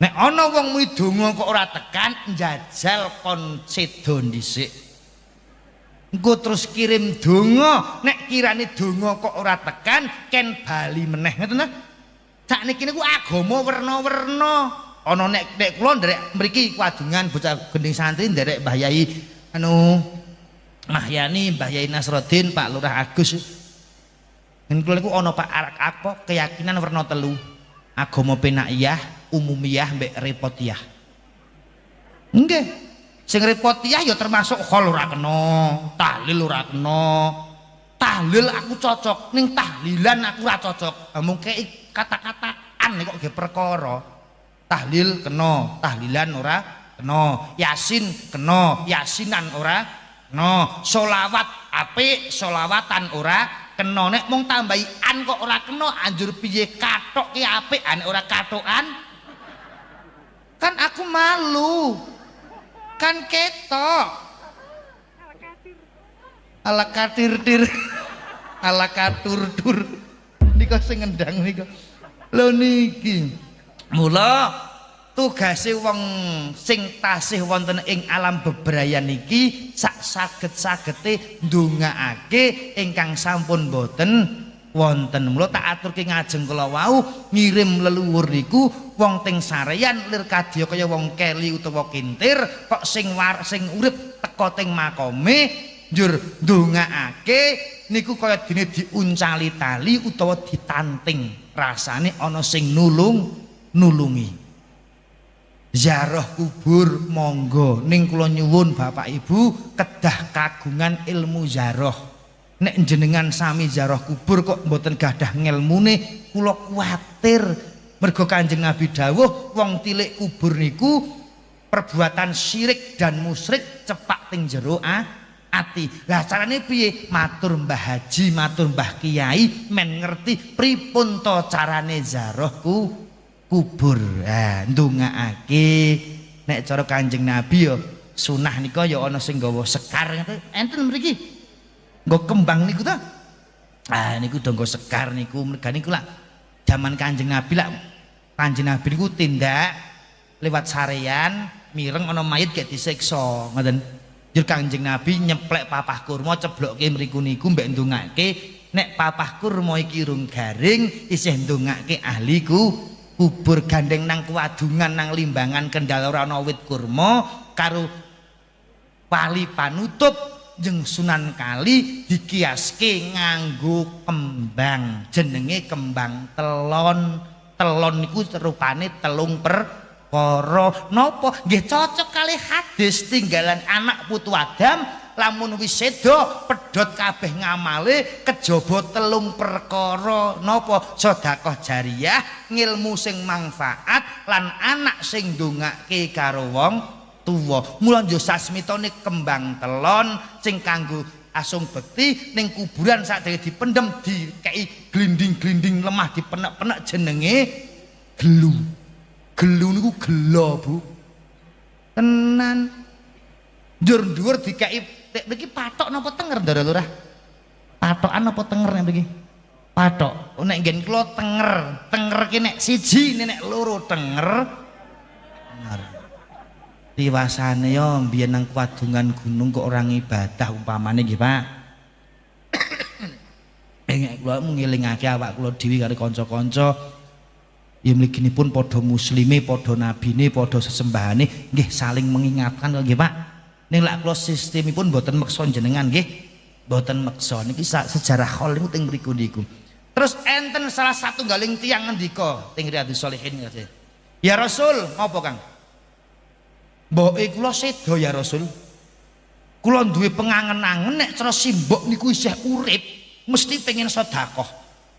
Nek ana wong kuwi donga kok ora tekan njajal kon sedo dhisik. Engko terus kirim donga, nek kirane donga kok ora tekan ken bali meneh ngoten ta. Sakniki niku agama werna-werna. Ana nek kula nderek mriki kagungan bocah gending santri nderek Mbah Yai Mahyani, Mbah Yai Nasruddin, Pak Lurah Agus. Yen kula niku ana Pak apa keyakinan werna telu. Agama penakiyah, umumiyah mbek repotiyah. Nggih. Sing repotiyah ya termasuk khol ora kena, tahlil ora kena. Tahlil aku cocok, ning tahlilan aku ora cocok. Mungke kata-kataan kok nggih perkara. Tahlil kena, tahlilan ora kena. Yasin kena, yasinan ora kena. Sholawat apik, sholawatan ora kena. Nek mung tambahi an kok ora kena, anjur piye kathok ki apik nek ora kathokan? Kan aku malu. Kan ketok ala katir-tir ala katur-tur nika sing ngendang nika lho niki. Mula tugase wong sing tasih wonten ing alam bebrayan iki sak saged-sagete ndongaake ingkang sampun boten wonten. Mula tak aturke ngajeng kula wau ngirim leluhur niku wong teng sareyan lir kadya kaya wong keli utawa kintir kok sing urip teka teng makome njur ndongaake niku kaya dene diuncali tali utawa ditanting rasane ana sing nulungi. Ziarah kubur monggo ning kula nyuwun Bapak Ibu kedah kagungan ilmu ziarah. Nek jenengan sami ziarah kubur kok mboten gadah ngelmune kula kuwatir mergo Kanjeng Nabi dawuh wong tilik kubur niku perbuatan syirik dan musyrik cepak ting jero ati. Lah carane piye? Matur Mbah Haji, matur Mbah Kiai men ngerti pripun to carane ziarah kubur. Ndongaake nek cara Kanjeng Nabi ya sunah nika ya ana sing nggawa sekar enten mriki. Nggo kembang niku ta. Niku do nggo sekar niku mergane niku lak jaman Kanjeng Nabi lak Kanjeng Nabi niku tindak lewat sarean mireng ana mayit gek disiksa ngoten. Jur Kanjeng Nabi nyeplek papah kurma ceblokke mriku niku mbek ndongake nek papah kurma iki rung garing isih ndongake ahli kubur gandeng nang kuwadungan nang limbangan Kendal ora ana wit kurma karo wali panutup jeung Sunan Kali dikiaske nganggo kembang jenenge kembang telon niku rupane telung perkara napa nggih cocok kali hadis tinggalan anak putu Adam lamun wis seda pedhot kabeh ngamale kejaba 3 perkara napa sedekah jariyah ngilmu sing manfaat lan anak sing ndongake karo wong tuwa. Mula njo sasmitane kembang telon sing kanggo asung bekti ning kuburan sadaya dipendem dikei glinding-glinding lemah dipenek-penek jenenge gelu. Gelu niku gelo Bu tenan njur-njur dikei niki patok napa tenger Ndara Lurah patokan apa tenger nek mriki patok nek nggen kula tenger ki nek siji nek loro tenger tiwasane yo mbiyen nang Kwadungan gunung kok orang ibadah umpamane nggih Pak nek kula ngilingake awak kula dhewe karo kanca-kanca ya mliginipun padha muslime padha nabine padha sesembahane nggih saling mengingatkan nggih Pak ning lak kula sistemipun mboten meksa jenengan nggih mboten meksa niki sejarah khol niku teng mriku niku terus enten salah satu galing tiyang ngendika teng Riyadhus Shalihin ya Rasul ngopo Kang mboke kula seda ya Rasul kula duwe pengangen-angen nek cara simbok niku isih urip mesti pengen sedekah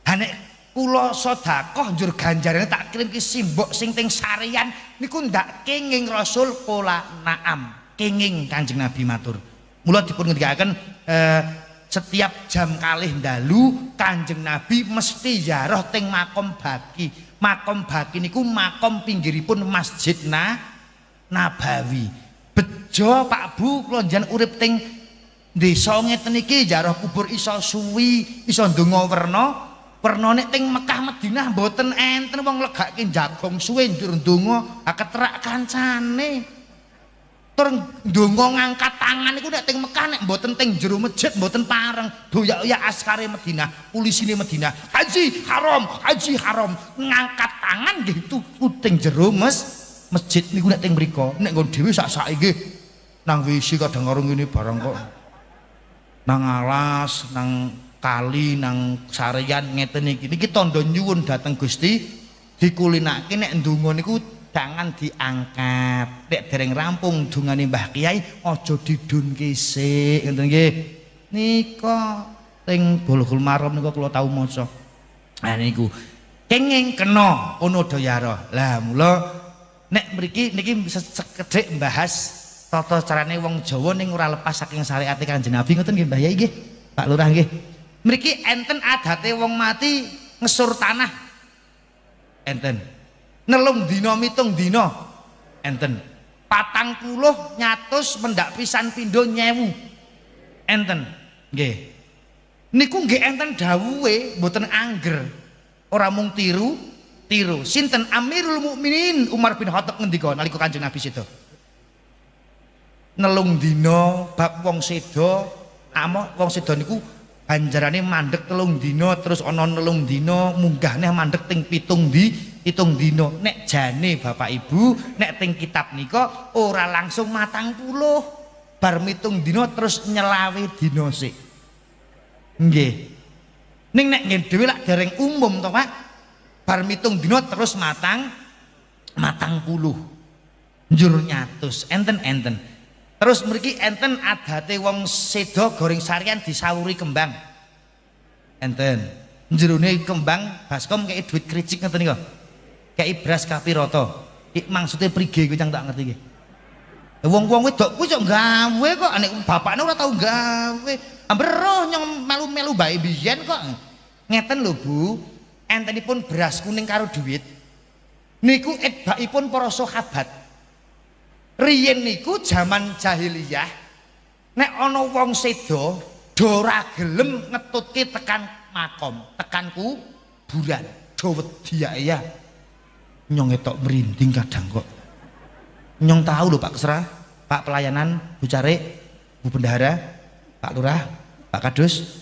ha nek kula sedekah njur ganjarane tak kirim ki simbok sing teng sarean niku ndak kenging Rasul pola naam kenging Kanjeng Nabi matur mula dipun ngendikaken setiap jam kalih dalu Kanjeng Nabi mesti ziarah teng makom baki niku makom pinggiripun Masjid Nabawi bejo Pak Bu kula njen urip teng desa ngeten iki ziarah kubur iso suwi iso ndonga werna nek teng Mekah Madinah mboten enten wong legake jagong suwe njur ndonga keterak kancane tur ndonga ngangkat tangan iku nek teng Mekah nek mboten teng jero masjid mboten pareng doyak-oyak askare Madinah pulisine Madinah haji haram ngangkat tangan nggih tuku teng jero masjid niku nek teng mriko nek nggon dhewe sak-sake nggih nang WC kadang karo ngene barang kok nang alas nang kali nang sarean ngeten iki tandha nyuwun dhateng Gusti dikulinake nek ndonga niku jangan diangkat nek dereng rampung dungane Mbah Kiai aja didunke sik ngoten nggih nika teng Bulughul Maram nika kula tau maca nah niku kenging kena ono dayara lah mula nek mriki niki sekedhik mbahas tata carane wong Jawa ning ora lepas saking syariat Kanjeng Nabi ngoten nggih Mbah Yai nggih Pak Lurah nggih mriki enten adate wong mati ngesur tanah enten nelung dina mitung dina enten 40 nyatus mendak pisan pindho nyewu enten nggih niku nggih enten dawuhe mboten angger ora mung tiru sinten Amirul Mukminin Umar bin Khattab ngendika nalika Kanjeng Nabi seda nelung dina bab wong seda wong seda niku ganjarane mandek 3 dina terus ana 3 dina munggah neh mandek teng 7 dina nek jane Bapak Ibu nek teng kitab nika ora langsung 40 bar 7 dina terus nyelawe dina sik nggih ning nek ngen dhewe lak dereng umum to Pak bar 7 dina terus matang puluh njur nyatus enten terus mriki enten adate wong seda goreng sarian disawuri kembang enten jerone kembang baskom kayak duit kricik ngeten niku kayak beras kapirata maksudnya prige kuwi cang tak ngerti iki wong-wong wedok kuwi kok gawe kok nek bapakne ora tau gawe ambero nyong melu-melu bae biyen kok ngeten lho Bu entenipun beras kuning karo duit niku edbakipun para sahabat riyen niku zaman jahiliyah nek ana wong seda do ora gelem ngetutke tekan makom tekan kuburan do wedi ya nyong etok merinding kadang kok nyong tahu lho Pak Kesra Pak pelayanan Bu Carik Bu Bendahara Pak Lurah Pak Kadus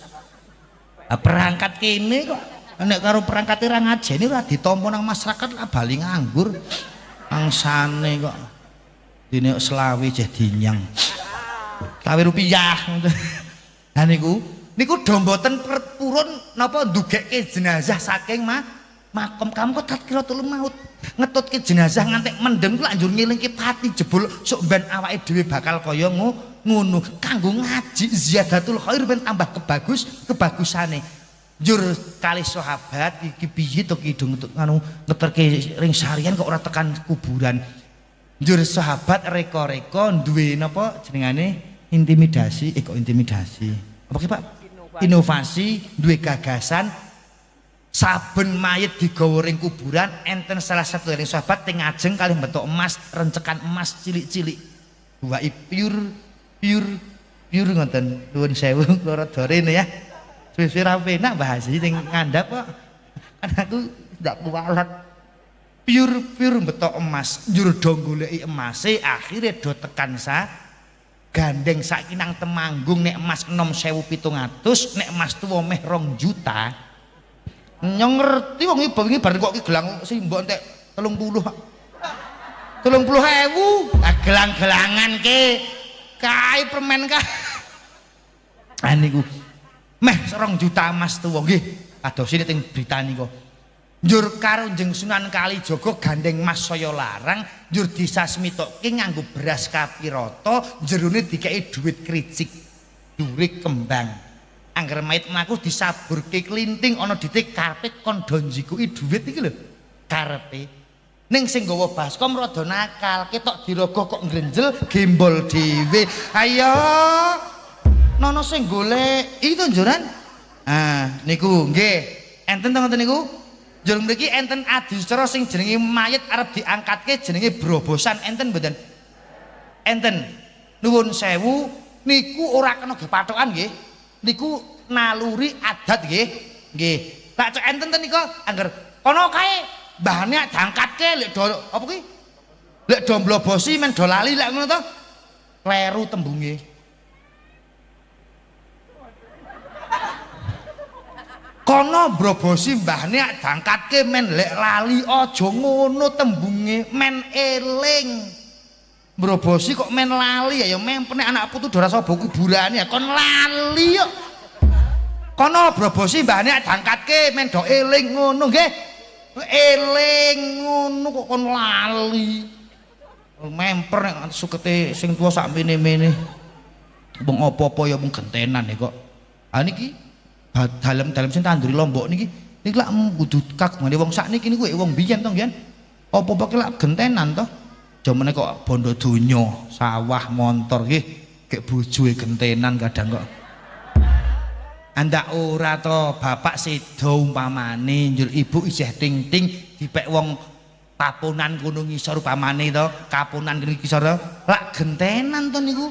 perangkat kene kok nek karo perangkate ra ngajeni ora ditampa nang masyarakat lah bali nganggur angsane kok dene selawe jeh dinyang kawe rupiah nah niku do mboten purun napa ndugekke jenazah saking makom kamu kok tadkiratul maut ngetutke jenazah ngantek mendem ku lak njur ngelingke pati jebul sok ben awake dhewe bakal kaya ngono kanggo ngaji ziyadatul khair ben tambah kebagusane njur kali sahabat iki piye to kidung anu ngeterke ring sarian kok ora tekan kuburan njur sahabat reka-reka duwe napa jenengane intimidasi kok intimidasi apa ki Pak inovasi duwe gagasan saben mayit digawa ring kuburan enten salah satu dari sahabat teng ngajeng kalih betok emas rencekan emas cilik-cilik wae pure ngoten nuwun sewu kula dorene ya wis ora penak bahas iki teng ngandhap kok kan aku ndak kuwalat pure betok emas njur do goleki emase akhire do tekan gandeng sakinang Temanggung nek emas 6.700 nek emas tuwa meh 2 juta nyong ngerti wong iki bengi bar kok ki gelang simbok entek 30.000 gelang-gelangan ke kae permen ka niku meh 2 juta emas tuwa nggih kados ini teng berita niku njur karo Njeng Sunan Kalijaga gandeng mas saya larang njur disasmitoke nganggo beras kapirata jerone dikeki dhuwit kricik dhuwit kembang angger mayit mlaku disaburke klinting ana ditik karepe kon do njikuki dhuwit iki lho karepe ning sing nggawa baskom rada nakal ketok dirogoh kok ngrenjel gembol dhewe ayo nono sing golek itu njuran niku nggih enten to ngoten niku njur mriki enten adicara sing jenenge mayit arep diangkatke jenenge brobosan enten mboten enten nuwun sewu niku ora kena gepathokan nggih niku naluri adat nggih tak cek enten nika angger kono kae mbahane diangkatke lek do apa ki lek do mblobosi men do lali lek ngono to kleru tembunge kono mbrobosi mbahne dangkatke men lek lali aja ngono tembunge men eling mbrobosi kok men lali ya mempene anak putu do rasa boku kuburane ya kon lali kok kono mbrobosi mbahne dangkatke men do eling ngono nggih eling ngono kok kon lali memper nek sukete sing tuwa sak mene-mene wong apa-apa ya mung gentenan kok niki dalam sing tanduri Lombok niki lak kudu kagungane wong sakniki niku wong biyen to nggih apa-apa ki lak gentenan to jamane kok bondo donya sawah montor nggih gek bojoe gentenan kadang kok andak ora to bapak sedo umpamane njur ibu isih ting-ting dipek wong papunan kono ngisor umpamane to kapunan kene ngisor lak gentenan to niku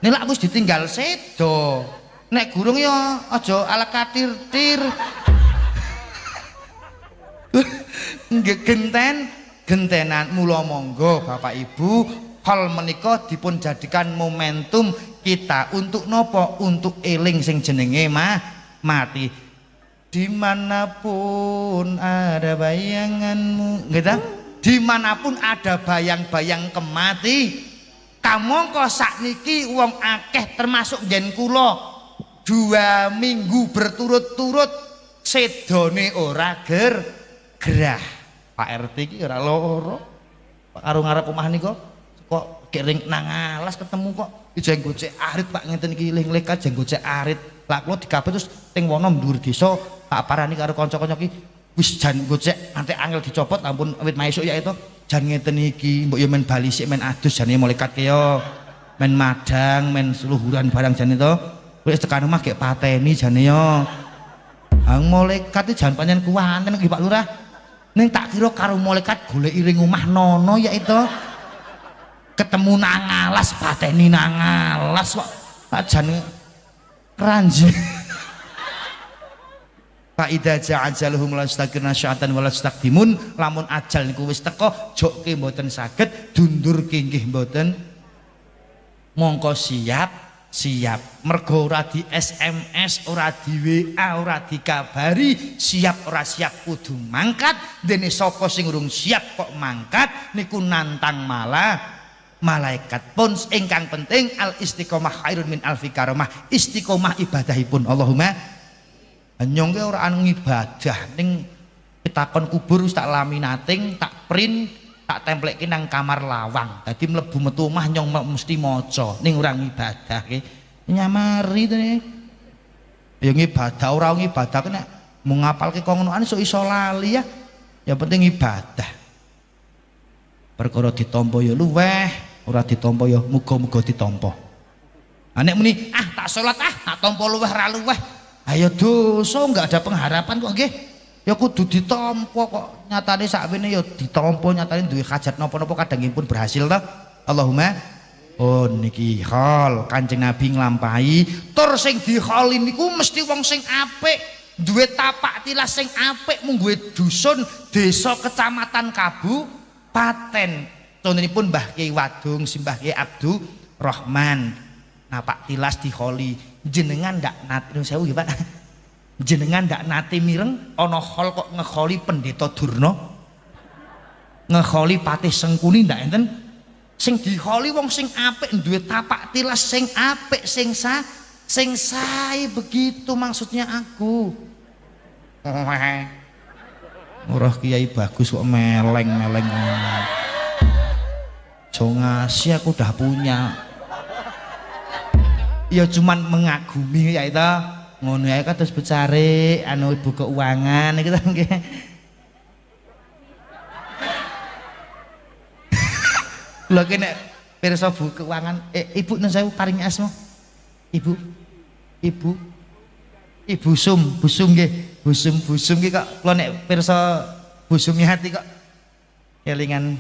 nek lak wis ditinggal sedo nek gurung ya aja ala katir-tir nggih gentenan mula monggo Bapak Ibu hal menika dipun jadikan momentum kita untuk nopo untuk eling sing jenenge mati dimanapun ada bayanganmu nggih ta dimanapun ada bayang-bayang kemati kamangka sakniki wong akeh termasuk yen kula 2 minggu berturut-turut sedone ora gerah Pak RT iki ora loro karo ngarep omah nika kok kering nang alas ketemu kok ijeng gocek arit Pak ngenten iki lih-lih kajeng gocek arit lak kula dikabeh terus teng wono dhuwur desa tak parani karo kanca-kanca iki wis jan gocek antek angel dicopot ampun wit maesuk ya itu jan ngenten iki mbok yo men bali sik men adus jane malaikat ke yo men madang men luhuran barang jane to wis tekan omah gek pateni jane yo. Malaikat iki jan pancen kuwanten nggih Pak Lurah. Ning tak kira karo malaikat goleki ring omah nono ya itu. Ketemu nang alas pateni nang alas kok jan kranji. Fa idza ja'ajaluhum la yastaqiruna sya'atan wa la yastaqdimun lamun ajal niku wis teka jokke mboten saged dundurke nggih mboten mongko siap mergo ora di SMS ora di WA ora dikabari siap ora siap kudu mangkat dene sapa sing urung siap kok mangkat niku nantang malaikat pun ingkang penting al istiqomah khairun min alfi karomah istiqomah ibadahipun Allahumma nyongke ora anu ibadah ning pitakon kubur wis tak laminating tak print tak templekke nang kamar lawang. Dadi mlebu metu omah nyong mesti maca ning ora ibadah ki. Nyamari to nek. Ya ngibadah ora ngibadah nek mung ngapalke kok ngonoan iso lali ya. Ya penting ibadah. Perkara ditampa ya luweh, ora ditampa ya muga-muga ditampa. Nek muni tak salat tak tampa luweh ra luweh. Ayo dosa enggak ada pengharapan kok nggih. Ya kudu ditampa kok. Nyatane sakwene ya ditampa nyatane duwe hajat napa-napa kadangipun berhasil ta. Allahumma niki hal Kanjeng Nabi nglampahi tur sing diholi niku mesti wong sing apik, duwe tapak tilas sing apik, mung duwe dusun, desa, kecamatan, kabupaten. Contonipun Mbah Kyai Wadung, Simbah Kyai Abdul Rahman. Napak tilas diholi. Jenengan ndak nate sewu nggih Pak. Jenengan ndak nate mireng ana hol kok ngeholi Pendeta Durna. Ngeholi Patih Sengkuni ndak enten. Sing diholi wong sing apik, duwe tapak tilas sing apik, sing sae begitu maksudnya aku. Ora Kiai bagus kok meleng-meleng. Jongasi aku udah punya. Ya cuman mengagumi ya itu. Ngono ae kan terus becare anu ibu keuangan iki nggih. Lha kene pirsa Bu keuangan Ibu nun sewu paring asma. Ibu busum nggih. Busum nggih kok kula nek pirsa busumi hati kok kelingan.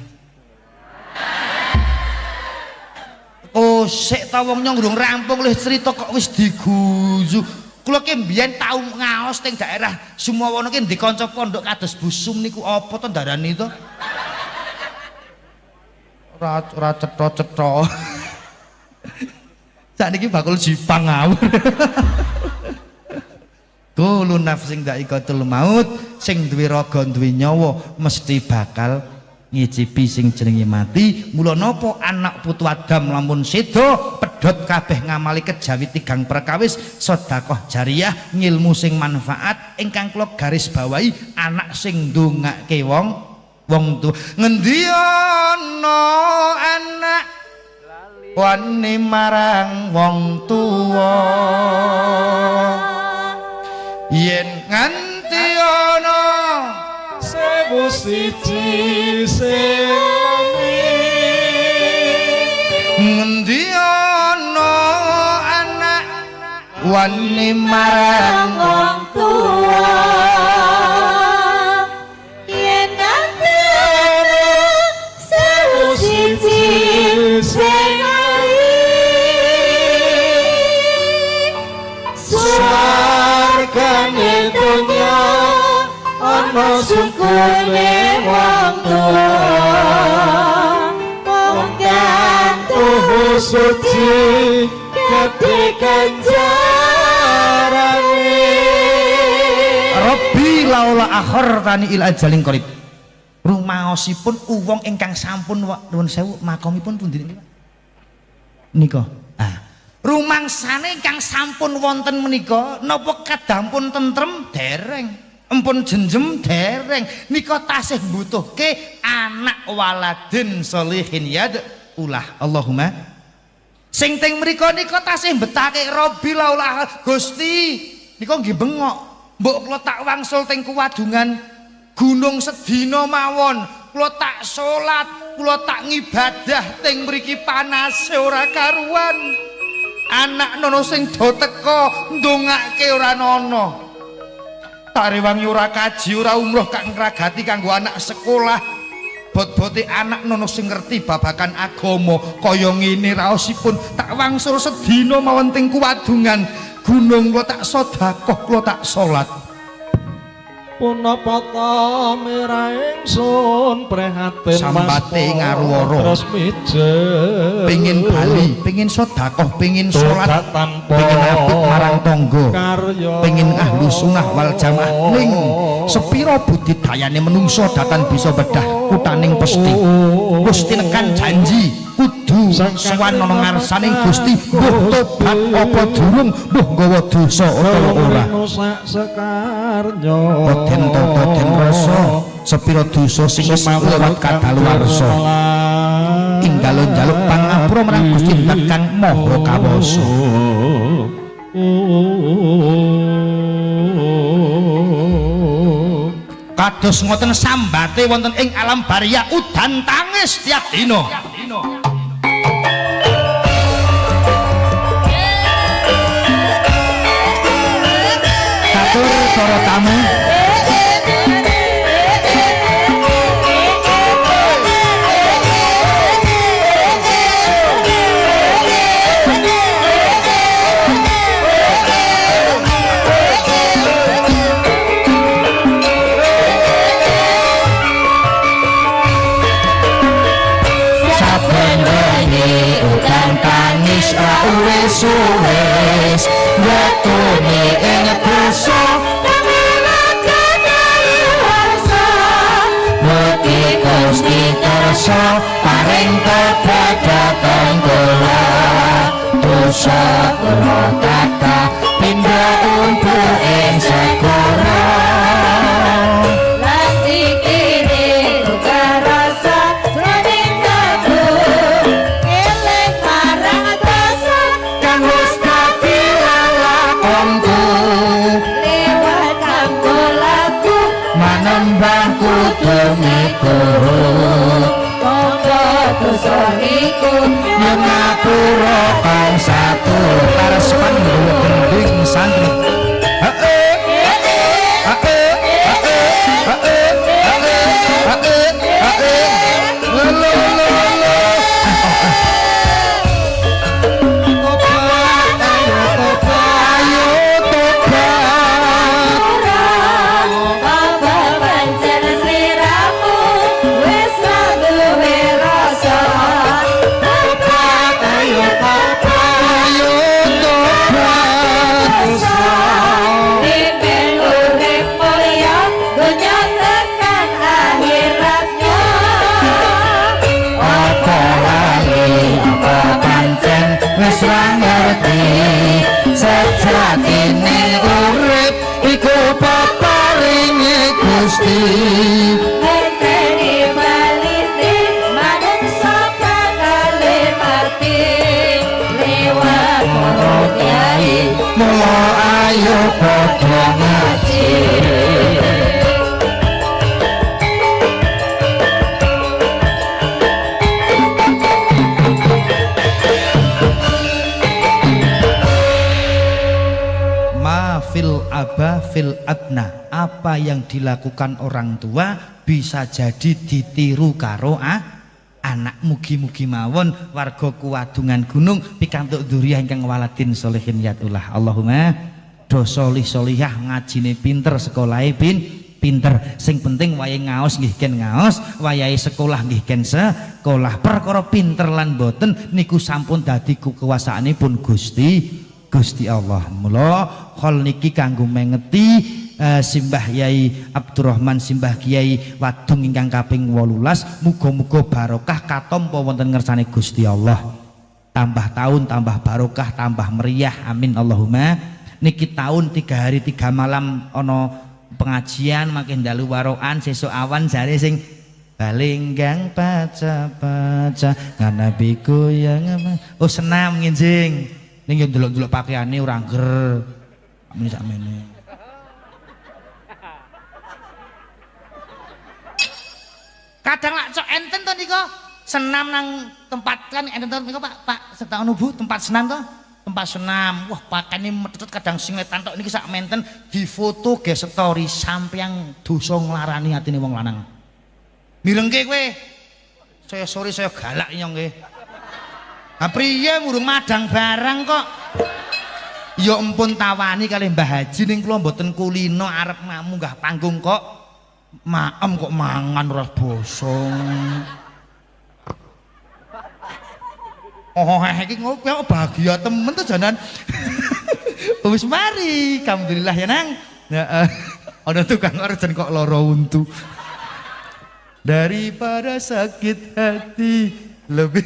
Oh sik ta wong nyong durung rampung lih cerita kok wis diguyu. Kula ki mbiyen tau ngaos teng daerah Sumawana ki ndek kanca pondok kados busum niku apa to ndarani to? Ora cetha-cetha. Sakniki bakul jipang ngawur. Kullu nafsing dha'iqatul maut, sing duwe raga duwe nyawa mesti bakal ngicipi sing jenenge mati. Mula napa anak putu Adam lamun sedo pedhot kabeh ngamali kejawi tigang perkawis sedekah jariyah, ngilmu sing manfaat ingkang kula garis bawahi anak sing ndongake wong tuwa. Ngendi ana anak wani marang wong tuwa yen nganti ana sewu siji semi. Ngendi ana anak wani marang wong tuwa yen nganti ana sewu siji semi. Sargane dunya ana sukune wong tuwa wong tuhu suci ketika jarane Rabbi laula akhartani ila ajalin qarib. Rumaosipun uwong ingkang sampun nuwun sewu makomipun pundi nika? Rumangsane ingkang sampun wonten menika napa kadampun tentrem dereng, empun jenjem dereng, nika tasih mbutuhke anak waladin sholihin yad ulah. Allahumma sing teng mriku nika tasih betake Rabbi laula Gusti nika nggih bengok mbok kula tak wangsul teng kuwadungan gunung sedina mawon kula tak salat kula tak ngibadah teng mriki panase ora karuan. Anak nono sing do teko ndongake ora nono. Tak rewangi ora kaji ora umroh kak ngragati kanggo anak sekolah. Bot-bote anak nono sing ngerti babakan agama kaya ngene raosipun tak wangsul sedina mawon teng kuwadungan gunung kula tak sedekah kula tak salat. Punapa ta merah ingsun prihatin sambate ngaruwara terus mijen pengin bali pengin sedekah pengin salat pengin apik marang tangga pengin ahlu sunnah wal jamaah ning sepira budidayane menungso datan bisa bedah kutaning pesti Gusti nekan janji kudu sowan ana ngarsaning Gusti mbuh tobat apa durung mbuh nggawa dosa utawa ora sekarnya boten rasa sepira dosa sing wis lewat kadaluwarsa inggal njaluk pangapura marang Gusti Zat kang Maha Kawasa. Kados ngoten sambate wonten ing alam barzah udan tangis tiap dina. Katur para tamu suwes wetune ing dosa mugi Gusti kersa paring tobat dhateng kula dosa kula kathah pindha umpul ing segara lan dikiri duka rasa jroning katu eling marang dosa kang wis kapilakonku lewat kanggo laku manembah kudu miturut monggo dosa iku nyepuro kang satu karespan gending santri wis ra ngerti sejatine urip iku peparinge Gusti enteni balite manungsa bakale mati lewat para kyai mula ayo padha ngaji. Fil aba fil adna, apa yang dilakukan orang tua bisa jadi ditiru karo anak. Mugi-mugi mawon warga Kuwadungan Gunung pikantuk dzurriyyah ingkang waladin sholihin yatullah. Allahumma do sholih sholihah ngajine pinter sekolahe pinter sing penting wayahe ngaos nggih ken ngaos wayahe sekolah nggih ken sekolah perkara pinter lan boten niku sampun dadi kekuasaanipun Gusti Allah. Mula khol niki kanggo mengeti Simbah Yai Abdurrahman Simbah Kiai Wadung ingkang kaping 18 muga-muga barokah katampa wonten ngersane Gusti Allah. Tambah tahun tambah barokah tambah meriah amin Allahumma. Niki tahun 3 hari 3 malam ana pengajian makin dalu waroan sesuk awan jare sing balinggang baca-baca nganabiku yang oh senam nginjing ning yo delok-delok pakaiane ora ngger. Amene sakmene. Kadang lak cok enten to nika senam nang tempat kan enten to nika Pak setahun Bu tempat senam to. Tempat senam. Wah, pakane metut kadang sing wetan tok niki sak menten difoto ge story sampeyan dosa nglarani atine wong lanang. Mirengke kowe. Saya sorry saya galak nyong nggih. Priye ngurung madang barang kok. Ya empun tawani kali Mbah Haji ning kula mboten kulino arep munggah panggung kok. Maem kok mangan ora bosong. Oh iki ngopo bahagia temen to janan. Wis mari, alhamdulillah ya nang. Ana tukang orjen kok lara untu. Daripada sakit hati lebih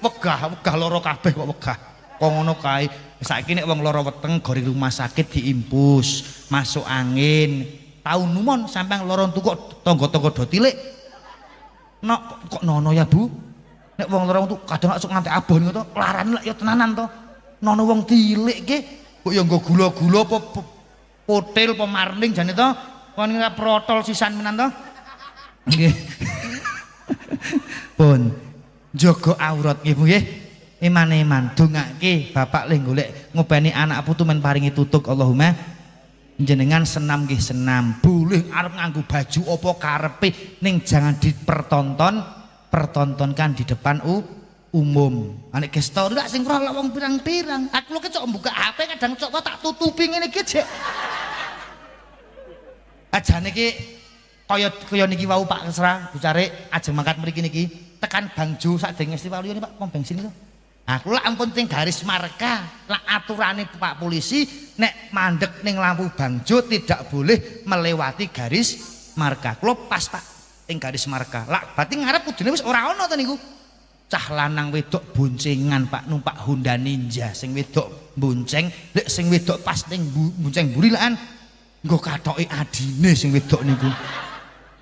wegah lara kabeh kok wegah kok ngono kae. Saiki nek wong lara weteng gori rumah sakit diimpus masuk angin tau numon sampeyan loro tukuk tangga-tangga do tilik. Nok kok nono ya Bu? Nek wong loro tuh kadang sok nganti abon ngono to, larane lek ya tenanan to. Nono wong tilik ki kok ya nggo gula-gula apa potil apa marning jane to. Kon protol sisan menan to. Nggih. Pun jaga aurat nggih Bu nggih. Iman-iman dongake bapak le golek ngopeni anak putu men paringi tutuk Allahumma jenengan senam nggih senam boleh arep nganggo baju apa karepe ning jangan pertontonkan di depan umum. Nek ge story lak sing roh wong pirang-pirang. Aku lho kecok mbuka HP kadang cok tak tutupi ngene iki jek. Ajane iki kaya niki wau Pak Kesra bicare ajeng mangkat mriki niki tekan Bangjo sadenge istiwa liya Pak pom bensin itu. Aku lak ampun ting garis marka, lak aturane Pak polisi nek mandek ning lampu Bangjo tidak boleh melewati garis marka. Kulo pas Pak ting garis marka. Lak berarti ngarep kudune wis ora ana to niku. Cah lanang wedok boncengan Pak numpak Honda Ninja sing wedok bonceng, lek sing wedok pas ning bonceng mburi lakan nggo kathoke adine sing wedok niku.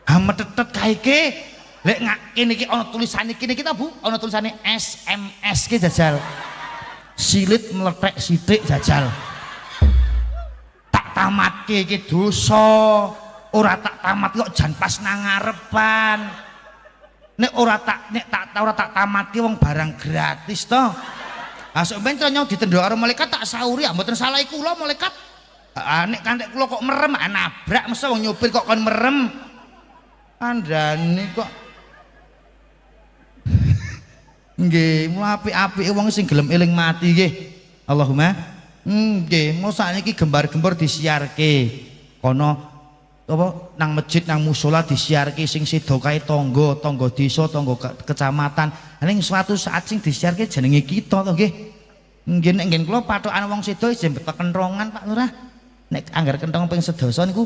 Ha metetet kae lek kene iki ana tulisane kene kita Bu, ana tulisane SMS ki jajal. Silit meletek sithik jajal. Tak tamatke iki dosa. Ora tak tamat kok jan pas nang ngarepan. Nek ora tak tamatke wong barang gratis to. Ha sok ben nyong ditendhok karo malaikat tak sauri, mboten salah kula malaikat. Nek kanthek kula kok merem nabrak mesti wong nyopir kok kon merem. Andane kok nggih, mulai apik-apike wong sing gelem eling mati nggih. Allahumma nggih, mosok niki gembar-gembor disiarke. Kono apa nang masjid nang musala disiarke sing sida kae tangga desa, tangga kecamatan. Ning suatu saat sing disiarke jenenge kita to nggih. Nggih nek ngen kula pathokan wong sida ijin beto kentongan Pak Lurah. Nek anggar kentong ping sedasa niku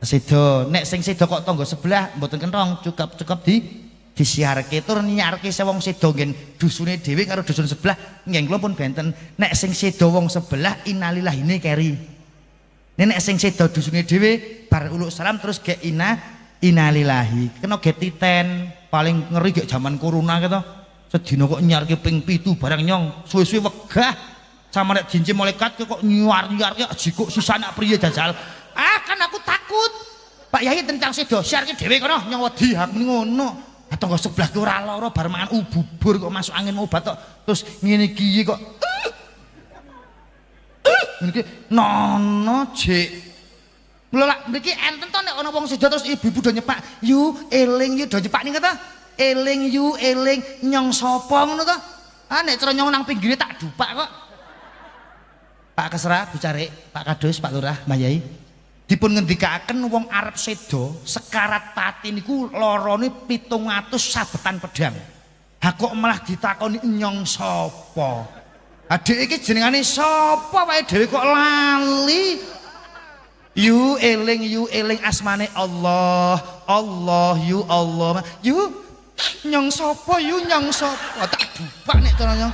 sida, nek sing sida kok tangga sebelah mboten kentong, cukup disiarke tur nyiarke wong seda ngen dusune dhewe karo dusun sebelah nggih kula pun benten nek sing seda wong sebelah innalillahine keri nek sing seda dusune dhewe bar uluk salam terus ge innalillahi kena ge titen paling ngeri ge jaman corona ki to sedina kok nyiarke ping 7 barang nyong suwe-suwe wegah sama nek jinjim malaikat kok nyuar-nyuarke jikuk sisane priye jajal kan aku takut Pak Yai tentang seda siarke dhewe kono nyong wedi hak ngono. Tangga sebelah ki ora lara bar mangan ububur kok masuk angin obat kok terus ngene iki kok ngene iki nono jek lho lak mriki enten to nek ana wong seda terus ibu-ibu do nyepak yu eling yu do nyepak niku to eling yu eling nyong sapa ngono to nek cara nyong nang pinggire tak dupak kok Pak Kesra bicare Pak Kadus Pak Lurah Mbah Yai dipun ngendikaken wong arep seda sekarat pati niku larane 700 sabetan pedang. Ha kok malah ditakoni nyong sapa? Adik iki jenengane sapa wae dhewe kok lali. Yu eling asmane Allah. Allah yu Allah. Yu nyong sapa yu nyong sapa? Tak dupak nek cara nyong.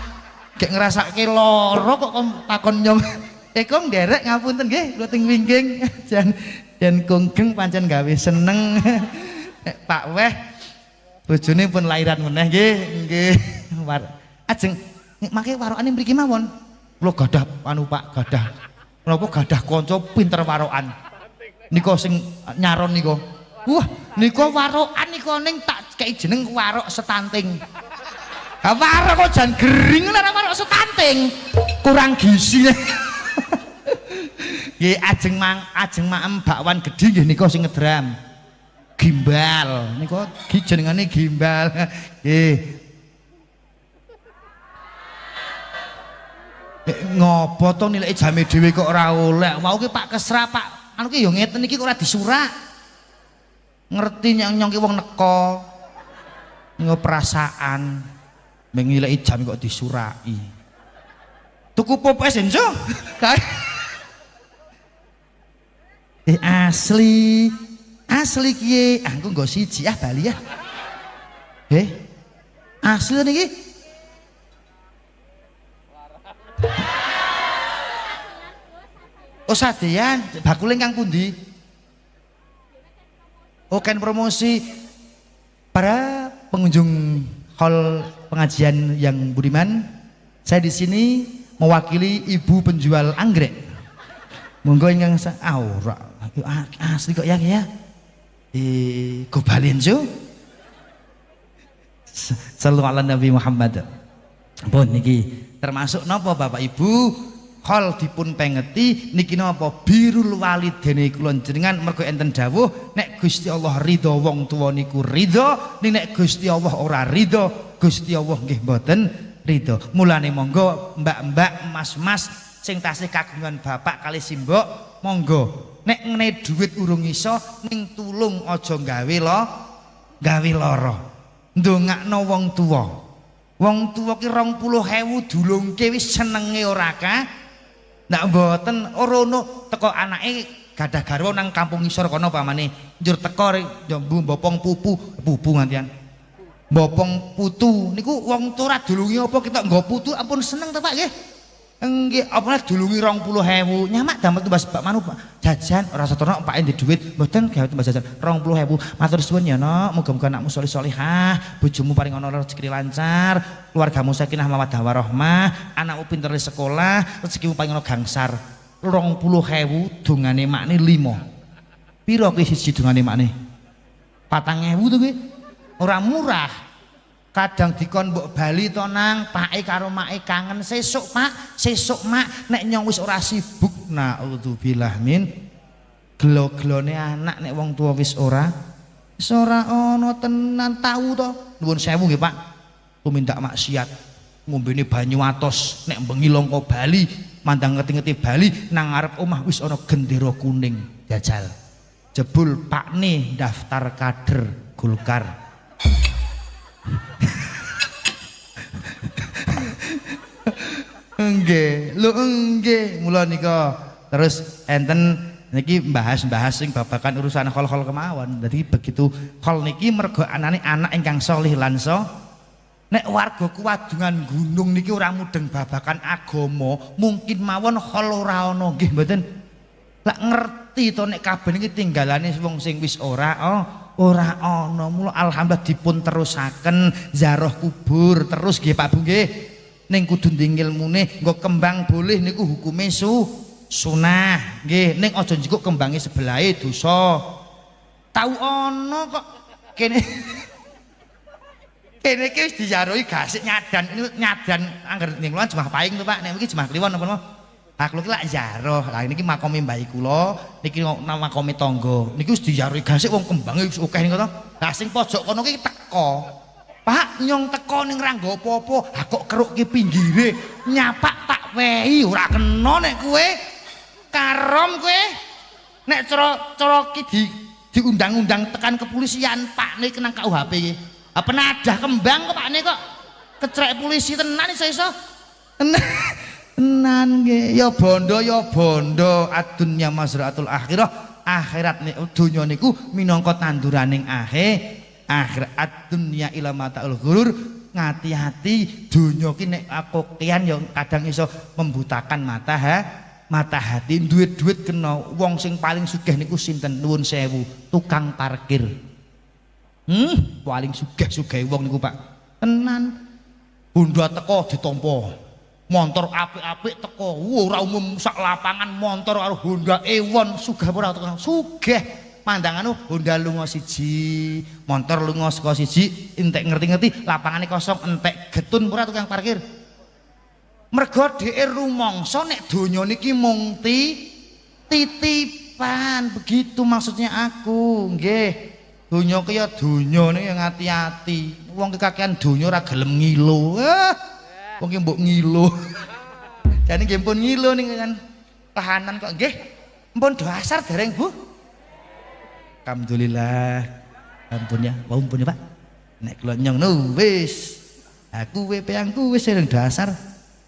Gek ngrasake lara kok takon nyong. Kong nderek ngapunten nggih kula ting wingking jan konggeng pancen gawe seneng Pak Weh bojone pun lairan meneh nggih ajeng mangke warokane mriki mawon kula gadah anu Pak gadah menapa gadah kanca pinter warokan nika sing nyaron nika wah nika warokan nika ning tak kei jeneng warok setanting warok kok jan gering ora warok setanting kurang gizi nggih ajeng maem bakwan gedhi nggih nika sing ngedram gimbal nika jenengane gimbal nggih ngopo to nilai jame dhewe kok ora oleh mau ki Pak Kesra Pak anu ki ya ngeten iki kok ora disurak ngerti nyong ki wong neko ngo perasaan mengilai jam kok disuraki tuku popes enjo asli kiye aku nggo siji bali ya asli niki oh sadean bakule kang pundi Oken promosi para pengunjung hall pengajian yang budiman. Saya di sini mewakili ibu penjual anggrek. Monggo ingkang ora asli kok ya. Gobalin jo. Sallallahu ala Nabi Muhammad. Pun niki termasuk napa Bapak Ibu hal dipun pengeti niki napa birrul walidene kula jenengan mergo enten dawuh nek Gusti Allah ridho wong tuwa niku ridho nek Gusti Allah ora ridho Gusti Allah nggih mboten ridho. Mulane monggo mbak-mbak mas-mas sing tasih kagungan bapak kali simbok monggo nek ngene duit urung iso ning tulung aja gawe lara ndongakno wong tuwa. Wong tuwa ki 20.000 dulungke wis senenge ora ka. Nek mboten orono teko anake gadah garwa nang kampung ngisor kono pamane njur teko njombu mbopong pupu ngantian. Mbopong putu niku wong tua dulungi apa kita nggo putu ampun seneng to Pak nggih. Nggih apa dulungi 20.000 nyamak damel tumbas Pak manu Pak jajan ora setono Pak ndek dhuwit mboten gawe tumbas jajan 20.000 matur suwun ya Nok muga-muga anakmu sholih sholihah bojomu paring ana rezeki lancar keluargamu sakinah mawaddah warahmah anakmu pinter di sekolah rezekimu paling ana gangsar 20.000 dongane makne 5 piro kuwi siji dongane makne 4.000 to kuwi ora murah. Kadang dikon mbok bali to nang pake karo make kangen sesuk Pak sesuk Mak nek nyong wis ora sibuk naudzubillah min gelo-gelone anak nek wong tua wis ora ana tenan tau to nuwun sewu nggih Pak tumindak maksiat ngombene banyu atos nek bengi longko Bali mandang ngeti-ngeti Bali nang ngarep omah wis ana gendera kuning jajal jebul pakne daftar kader Golkar. Nggih, lho nggih, mula nika terus enten niki bahas-bahas sing babakan urusan hol-hol kemawon. Jadi begitu hol niki mergo anane anak ingkang solih lan nek warga Kuwadungan Gunung niki ora mudeng babakan agama, mungkin mawon hol ora ana nggih mboten. Lak ngerti to nek kabeh niki tinggalane wong sing wis ora ana. Mula alhamdulillah dipun terusaken ziarah kubur terus nggih Pak Bu nggih. Ning kudu nding ilmune nggo kembang boleh niku hukume sunah nggih ning aja njikuk kembange sebelahe dosa. Tau ana kok kene ki wis dijarohi gasik nyadan angger ning kula Jemah Paing to Pak nek iki Jemah Kliwon apa ha kula ki lak jaroh. Lah niki makome mbah kula niki makome tangga niku wis dijarohi gasik wong kembange wis akeh niku to. Lah sing pojok kono ki teko Pak nyong teko ning ra nggo apa-apa, ha kok keruk ki pinggire nyapak tak wehi ora kena nek kowe karom kowe nek cara ki diundang-undang tekan kepolisian Pakne kenang KUHP iki. Ha penadah kembang kok Pakne kok kecrek polisi tenan iso-iso. Tenan nggih ya bondo adunya mazraatul akhirah akhirat donya niku minangka tanduraning akhirat dunia ila mataul ghurur ngati-hati donya ki nek akokean ya kadang iso membutakan mata hati. Duit kena wong sing paling sugih niku sinten nuwun sewu tukang parkir paling sugih wong niku Pak tenan. Honda teko ditampa montor apik-apik teko ora umum sak lapangan montor karo Honda Ewon sugih ora sugih mandangan Honda lunga siji montor lunga saka siji entek ngerti-ngerti lapangane kosong entek getun ora tukang parkir mergo dhek rumangsa nek donya niki mung titipan begitu maksudnya aku nggih donya ki ya donya niki ngati-ati wong kekakean donya ora gelem ngilo wong ki mbok ngilo jane nggih pun ngilo ning kan tahanan kok nggih mpun do asar dereng Bu. Alhamdulillah ampun ya Pak nek kula nyong wis aku peangku wis sering dasar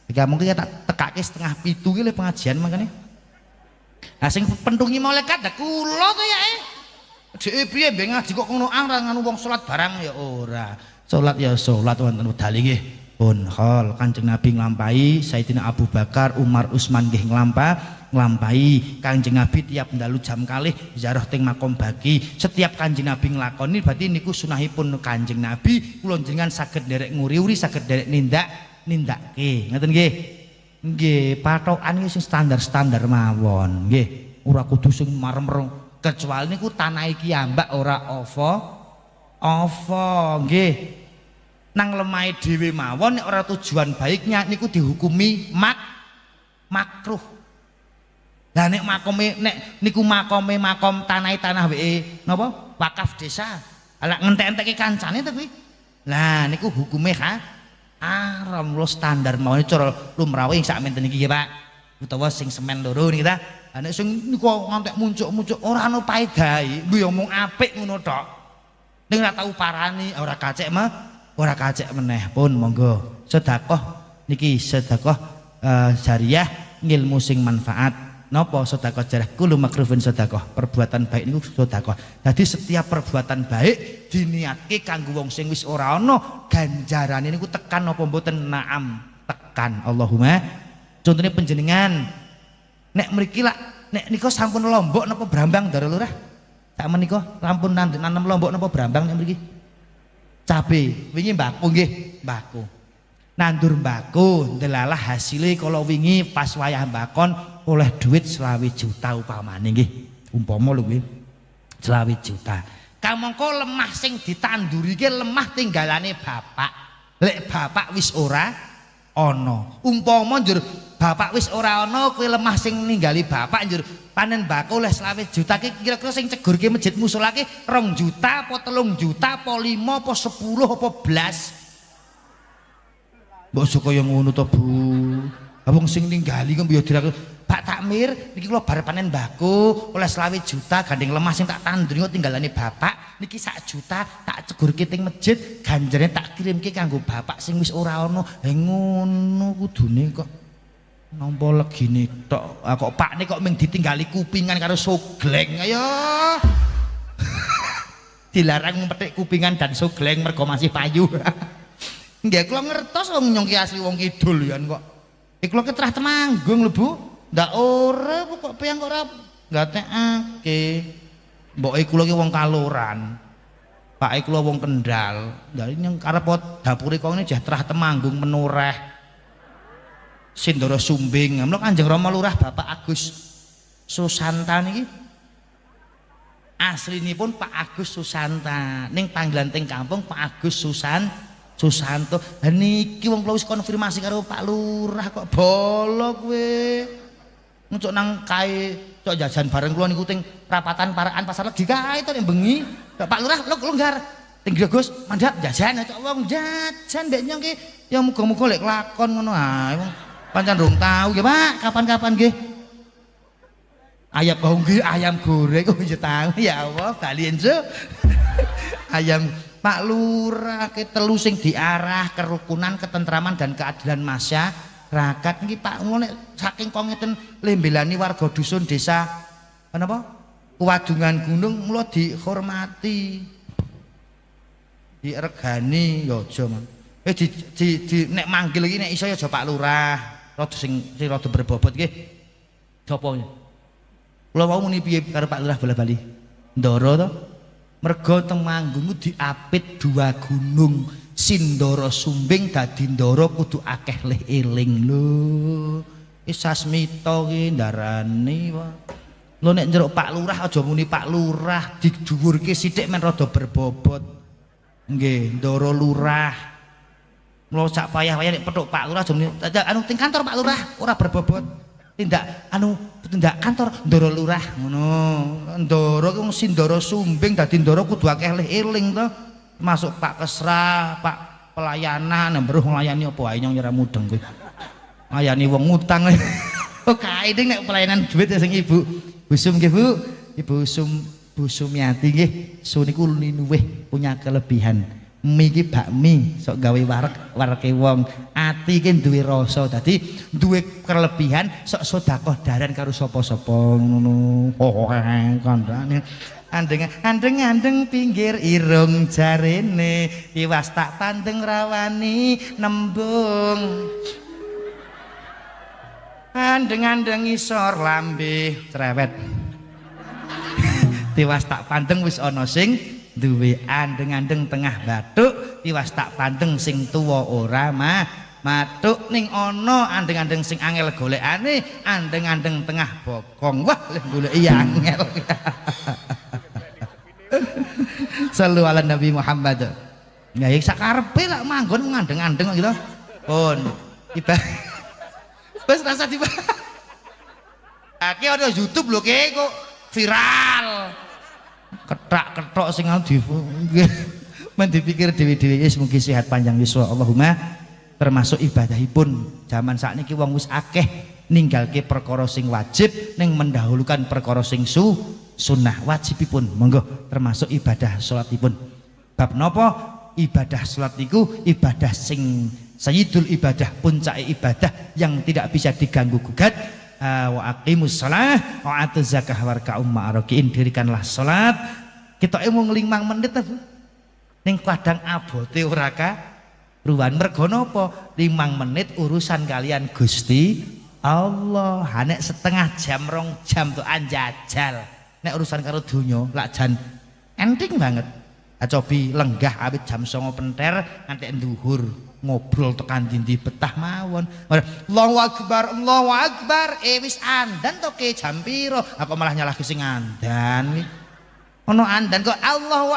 jika mungkin tak tekake 6:30 ki le pengajian makane nah sing pentungi malaikat dak kula to ya dhek piye mbek ngaji kok ngono ora nganu wong salat barang ya ora salat ya salat wonten wedal nggih pun hol Kanjeng Nabi nglampahi Sayyidina Abu Bakar Umar Utsman nggih nglampahi Kanjeng Nabi tiap dalu jam kalih ziarah teng makom bagi setiap Kanjeng Nabi nglakoni berarti niku sunahipun Kanjeng Nabi kula jenengan saged nderek nguri-uri saged nderek nindake ngoten nggih nggih patokan iki sing standar-standar mawon nggih ora kudu sing marmer kecuali niku tanah iki ambak ora ovo nggih nang lemai dhewe mawon nek ora tujuan baiknya niku dihukumi makruh. Lah nek makome nek niku makom tanah weke napa wakaf desa. Ala ngentek-enteki kancane to kuwi. Lah niku hukume haram lho standar mawon cara lumrahe sak menten iki nggih Pak. Utawa sing semen loro niki ta. Lah nek sing niku ngantek muncuk-muncuk ora ana paedahe. Lho ya mung apik ngono tok. Ning ora tau parani ora kacek ora kacek meneh pun monggo sedekah niki sedekah jariah ngilmu sing manfaat napa sedekah jariah kulo makrufun sedekah perbuatan baik niku sedekah dadi setiap perbuatan baik diniatke kanggo wong sing wis ora ana ganjarane niku tekan napa mboten naam tekan Allahumma contone panjenengan nek mriki lak nek nika sampun lombok napa brambang Dara Lurah sak menika sampun nanam lombok napa brambang nek mriki cabe wingi mbako nggih mbako nandur mbako ndelalah hasilnya kalau wingi pas wayah mbakon oleh duit 20 juta upamane nggih umpama lho kuwi 20 juta kamangka lemah sing ditanduri iki lemah tinggalane bapak lek bapak wis ora ana umpama njur bapak wis ora ana kuwi lemah sing ninggali bapak njur panen mbako oleh 20 juta ki kira-kira sing cegurke masjid musala ki 2 juta apa 3 juta apa 5 apa 10 apa belas mbok supaya ngono to Bu wong sing ninggali kok ya dirak Pak Takmir niki kula bar panen mbako oleh 20 juta gandeng lemah sing tak tanduri kok tinggalane bapak niki 1 juta tak cegurke teng masjid ganjarane tak kirimke kanggo bapak sing wis ora ana ngono kudune kok nampa legine tok kok pakne kok mung ditinggali kupingan karo sogleng ayo dilarang petik kupingan dan sogleng mergo masih payu nggih kula ngertos wong nyong ki asli wong kidul yan kok kula ki trah Temanggung lho Bu ndak ora kok peyang kok ora gatekake mboke kula ki wong Kaloran pake kula wong Kendal dari yang karep dapure kok ini jah trah Temanggung menoreh Sindoro Sumbing mlok Kanjeng Rama Lurah Bapak Agus Susanta niki aslinipun Pak Agus Susanta ning panggilan teng kampung Pak Agus Susanto lah niki wong kula wis konfirmasi karo Pak Lurah kok bolo kowe ngucuk nang kae cok jajan bareng kula niku teng rapatan paraan pasar legi kae to ning bengi Pak Lurah longgar teng Gus mandhap jajan cok wong jajan ndek nyong ki ya muga-muga lek lakon ngono ae wong pancen rung tahu nggih Pak kapan-kapan nggih ayam nggih ayam goreng oh ya tahu ya Allah Bali enjo ayam Pak Lurah ke telu sing diarah kerukunan ketentraman dan keadilan masyarakat niki Pak ngono saking kongeten lembelani warga dusun desa napa Wadungan Gunung mula dihormati diregani ya aja man di nek manggil iki nek iso ya aja Pak Lurah rada sing rada berbobot nggih sapa kula wau muni piye karo Pak Lurah bola bali ndara to mergo Temanggung diapit 2 gunung Sindoro Sumbing dadi ndara kudu akeh leh eling lho Sasmita ki ndarani lho nek njeruk Pak Lurah aja muni Pak Lurah didhuwurke sithik men rada berbobot nggih ndara lurah mlo sak payah-payah nek petuk Pak Lurah aja anu ting kantor Pak Lurah ora berbobot tindak kantor ndara lurah ngono ndara ki wong Sindoro Sumbing dadi ndara kudu akeh leh eling to masuk Pak Kesra Pak pelayanan mbruh nglayani apa ae nyong ora mudeng kowe nglayani wong ngutang kok kae nek pelayanan duit sing Ibu Busum nggih Bu Ibu Bu Sumiati nggih su niku luwih punya kelebihan mie iki bakmi sok gawe wareke wong ati ki duwe rasa dadi duwe kelebihan sok sedekah daran karo sapa-sapa ngono kandhane andeng pinggir irung jarene tiwas tak pandeng rawani nembung andeng isor lambe cerewet tiwas tak pandeng wis ana sing duwe andeng tengah bathuk tiwas tak pandeng sing tuwa ora matuk ning ana andeng sing angel golekane andeng tengah bokong wah goleki angel Sallu ala Nabi Muhammad. Ya sakarepe lak manggon ngandeng gitu. Pun tiba. Wis rasa tiba. Aki ada YouTube lho ke kok viral. Ketak-ketok sing di men dipikir dewi-dewi wis mugi sehat panjang yuswa Allahumma termasuk ibadahipun zaman sakniki wong wis akeh ninggalke perkara sing wajib ning mendahulukan perkara sing sunnah wajibipun monggo termasuk ibadah salatipun bab napa ibadah salat niku ibadah sing sayyidul ibadah puncake ibadah yang tidak bisa diganggu gugat wa aqimus shalah wa atuz zakah warka'um ma'arakiin dirikanlah salat kita mung 5 menit ta Bu ning kadang abote ora ruwan mergo napa 5 menit urusan kalian Gusti Allah hanek setengah jam 2 jam tuh anjajal nek urusan karo donya lak jan enting banget cobi lenggah awit jam 09.00 penter nganti nduhur ngobrol tekan dindi betah mawon Allahu Akbar wis andan to ke jam piro apa malah nyalahke sing andan ono andan kok Allahu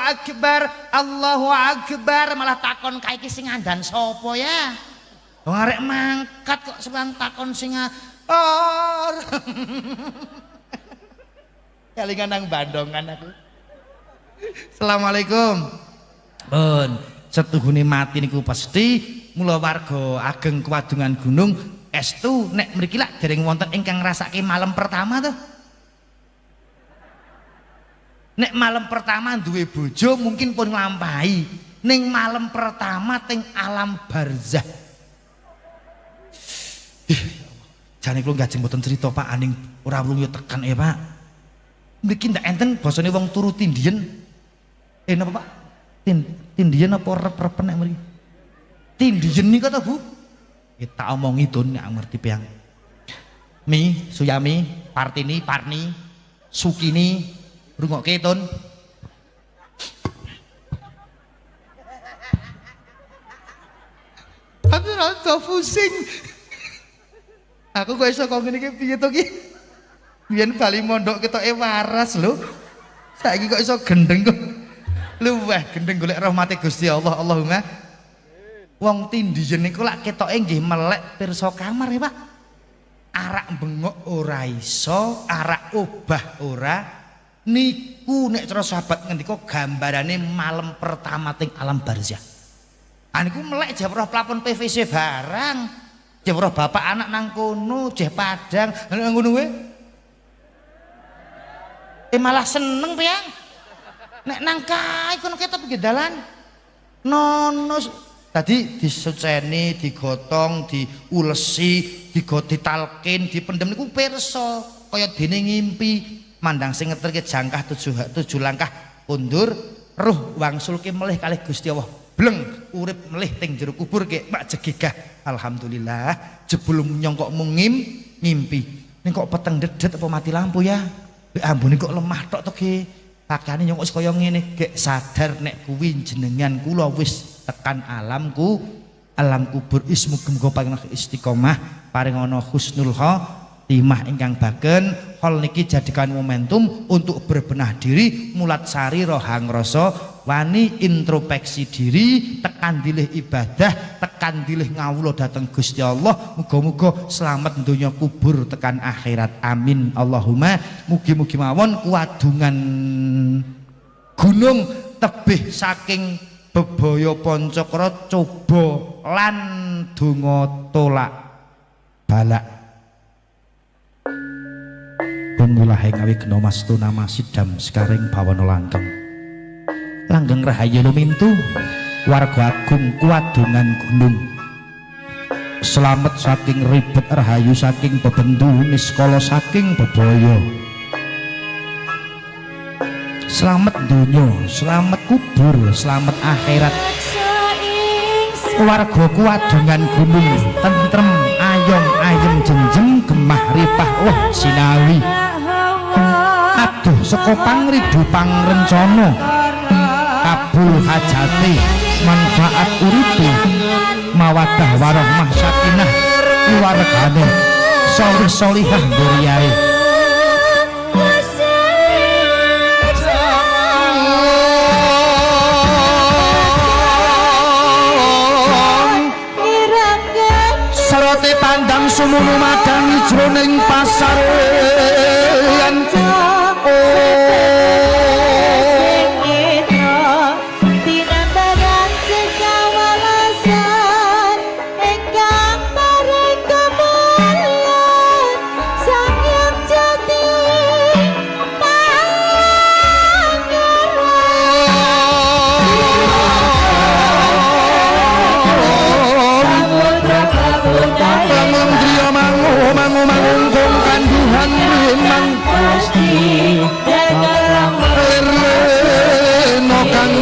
Akbar malah takon kae iki sing andan sapa ya wong arek mangkat kok sebang takon sing kalingan nang bandongan aku. Assalamualaikum. Pun setuhune mati niku pasti mula warga ageng Kewadungan Gunung estu nek mriki lak dereng wonten ingkang ngrasake malam pertama to. Nek malam pertama duwe bojo mungkin pun nglampahi ning malam pertama teng alam barzah. Jane kula gajeng mboten cerita Pak aning ora wulung yo tekan Pak. Mriki ndak enten basane wong turu tindien. Napa Pak? Tindien apa rep-repen nek mriki? Tindien niku ta Bu? Tak omongi Dun nek ngerti piang. Mi, Suyami, Partini, Parni, Sukini, rungokke Tun. Aku rada pusing. Aku kok iso kok ngene iki piye to ki? Biyen bali mondok ketoke waras lho. Saiki kok iso gendeng kok. Luweh gendeng golek rahmate Gusti Allah. Allahumma. Wong tindiyen niku lak ketoke nggih melek pirsa kamar ya Pak. Arak bengok ora iso, arak obah ora. Niku nek cara sahabat ngendika gambarane malam pertama teng alam barzah. Aniku melek jawrah plafon PVC barang. Jawrah bapak anak nang kono, jeh padang nang ngono wae. Malah seneng piang nek nang kae kono ketok pinggir dalan nono tadi disuceni digotong diulesi ditalkin dipendem niku pirsa kaya dene ngimpi mandang sing ngeterke jangkah 7 langkah mundur ruh wangsulke melih kalih Gusti Allah bleng urip melih teng jero kubur ke Pak jegegah alhamdulillah jebul nyongkok ngimpi ning kok peteng dedet apa mati lampu ya ambune kok lemah tok to ge pakane nyong wis kaya ngene gek sadar nek kuwi jenengan kula wis tekan alam kubur muga-muga paring istiqomah paring ana husnul khotimah ingkang bagen hal niki jadikan momentum untuk berbenah diri mulat sari rohang rasa wani introspeksi diri tekan dilih ibadah tekan dilih ngawula dhateng Gusti Allah muga-muga selamat donya kubur tekan akhirat amin Allahumma mugi-mugi mawon Kewadungan Gunung tebih saking bebaya Pancakra coba lan donga tolak balak Bungwilahe ngawi gena mastuna masidam sekaring bawana langgeng langgeng rahayu lumintu warga agung Kewadungan Gunung selamat saking ribet rahayu saking bebendu niskala saking bebaya Slamet donya, slamet kubur, slamet akhirat. Keluarga kuwadungan gunung tentrem ayom ayem jenjem gemah ripah sinawi. Aduh saka pangridu pangrencana kabul hajate manfaat uripe mawaddah warahmah sakinah keluargane solih solihah nduriyae. Sarate pandang sumunu madang jroning pasarean.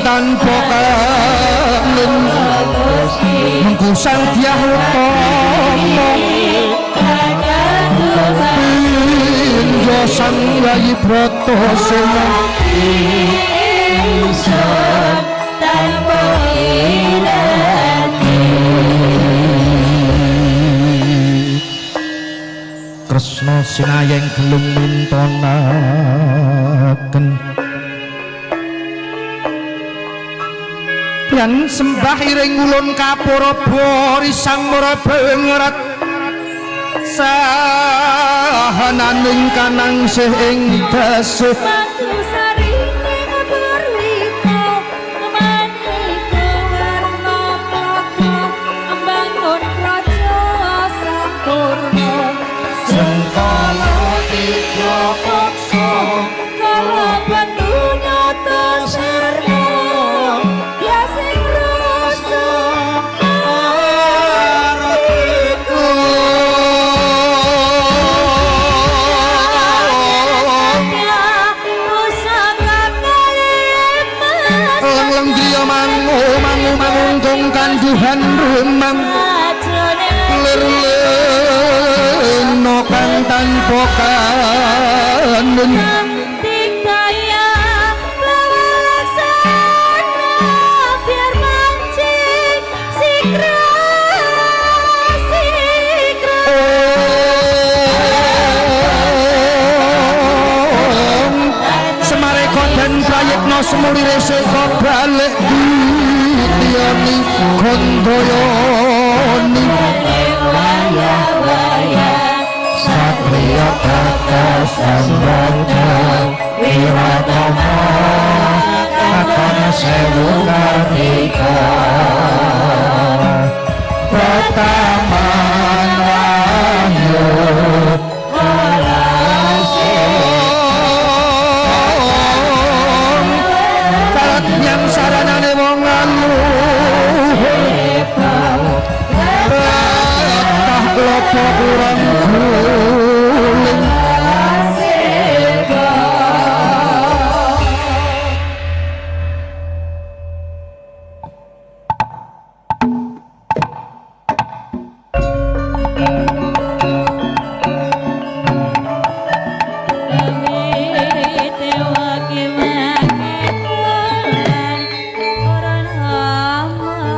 Tanpa kangen mengkusang dia utama pinjo sang bayi broto semua tanpa irati Kresna sinayeng gelung mintonaken lan sembah iring ulun kapuraba risang mara bengerat sahananing kanang sih ing dasih Tuhan remang lerleno kang tanpa kangen dikaya laksana biar mancing sikra semare kodan prayitna semulire seka balik Yoni kondoyoni waya-waya satria tata sambata wiratama katana sewu karika prataman wahyu karat yang saranane wong lopo kurang guling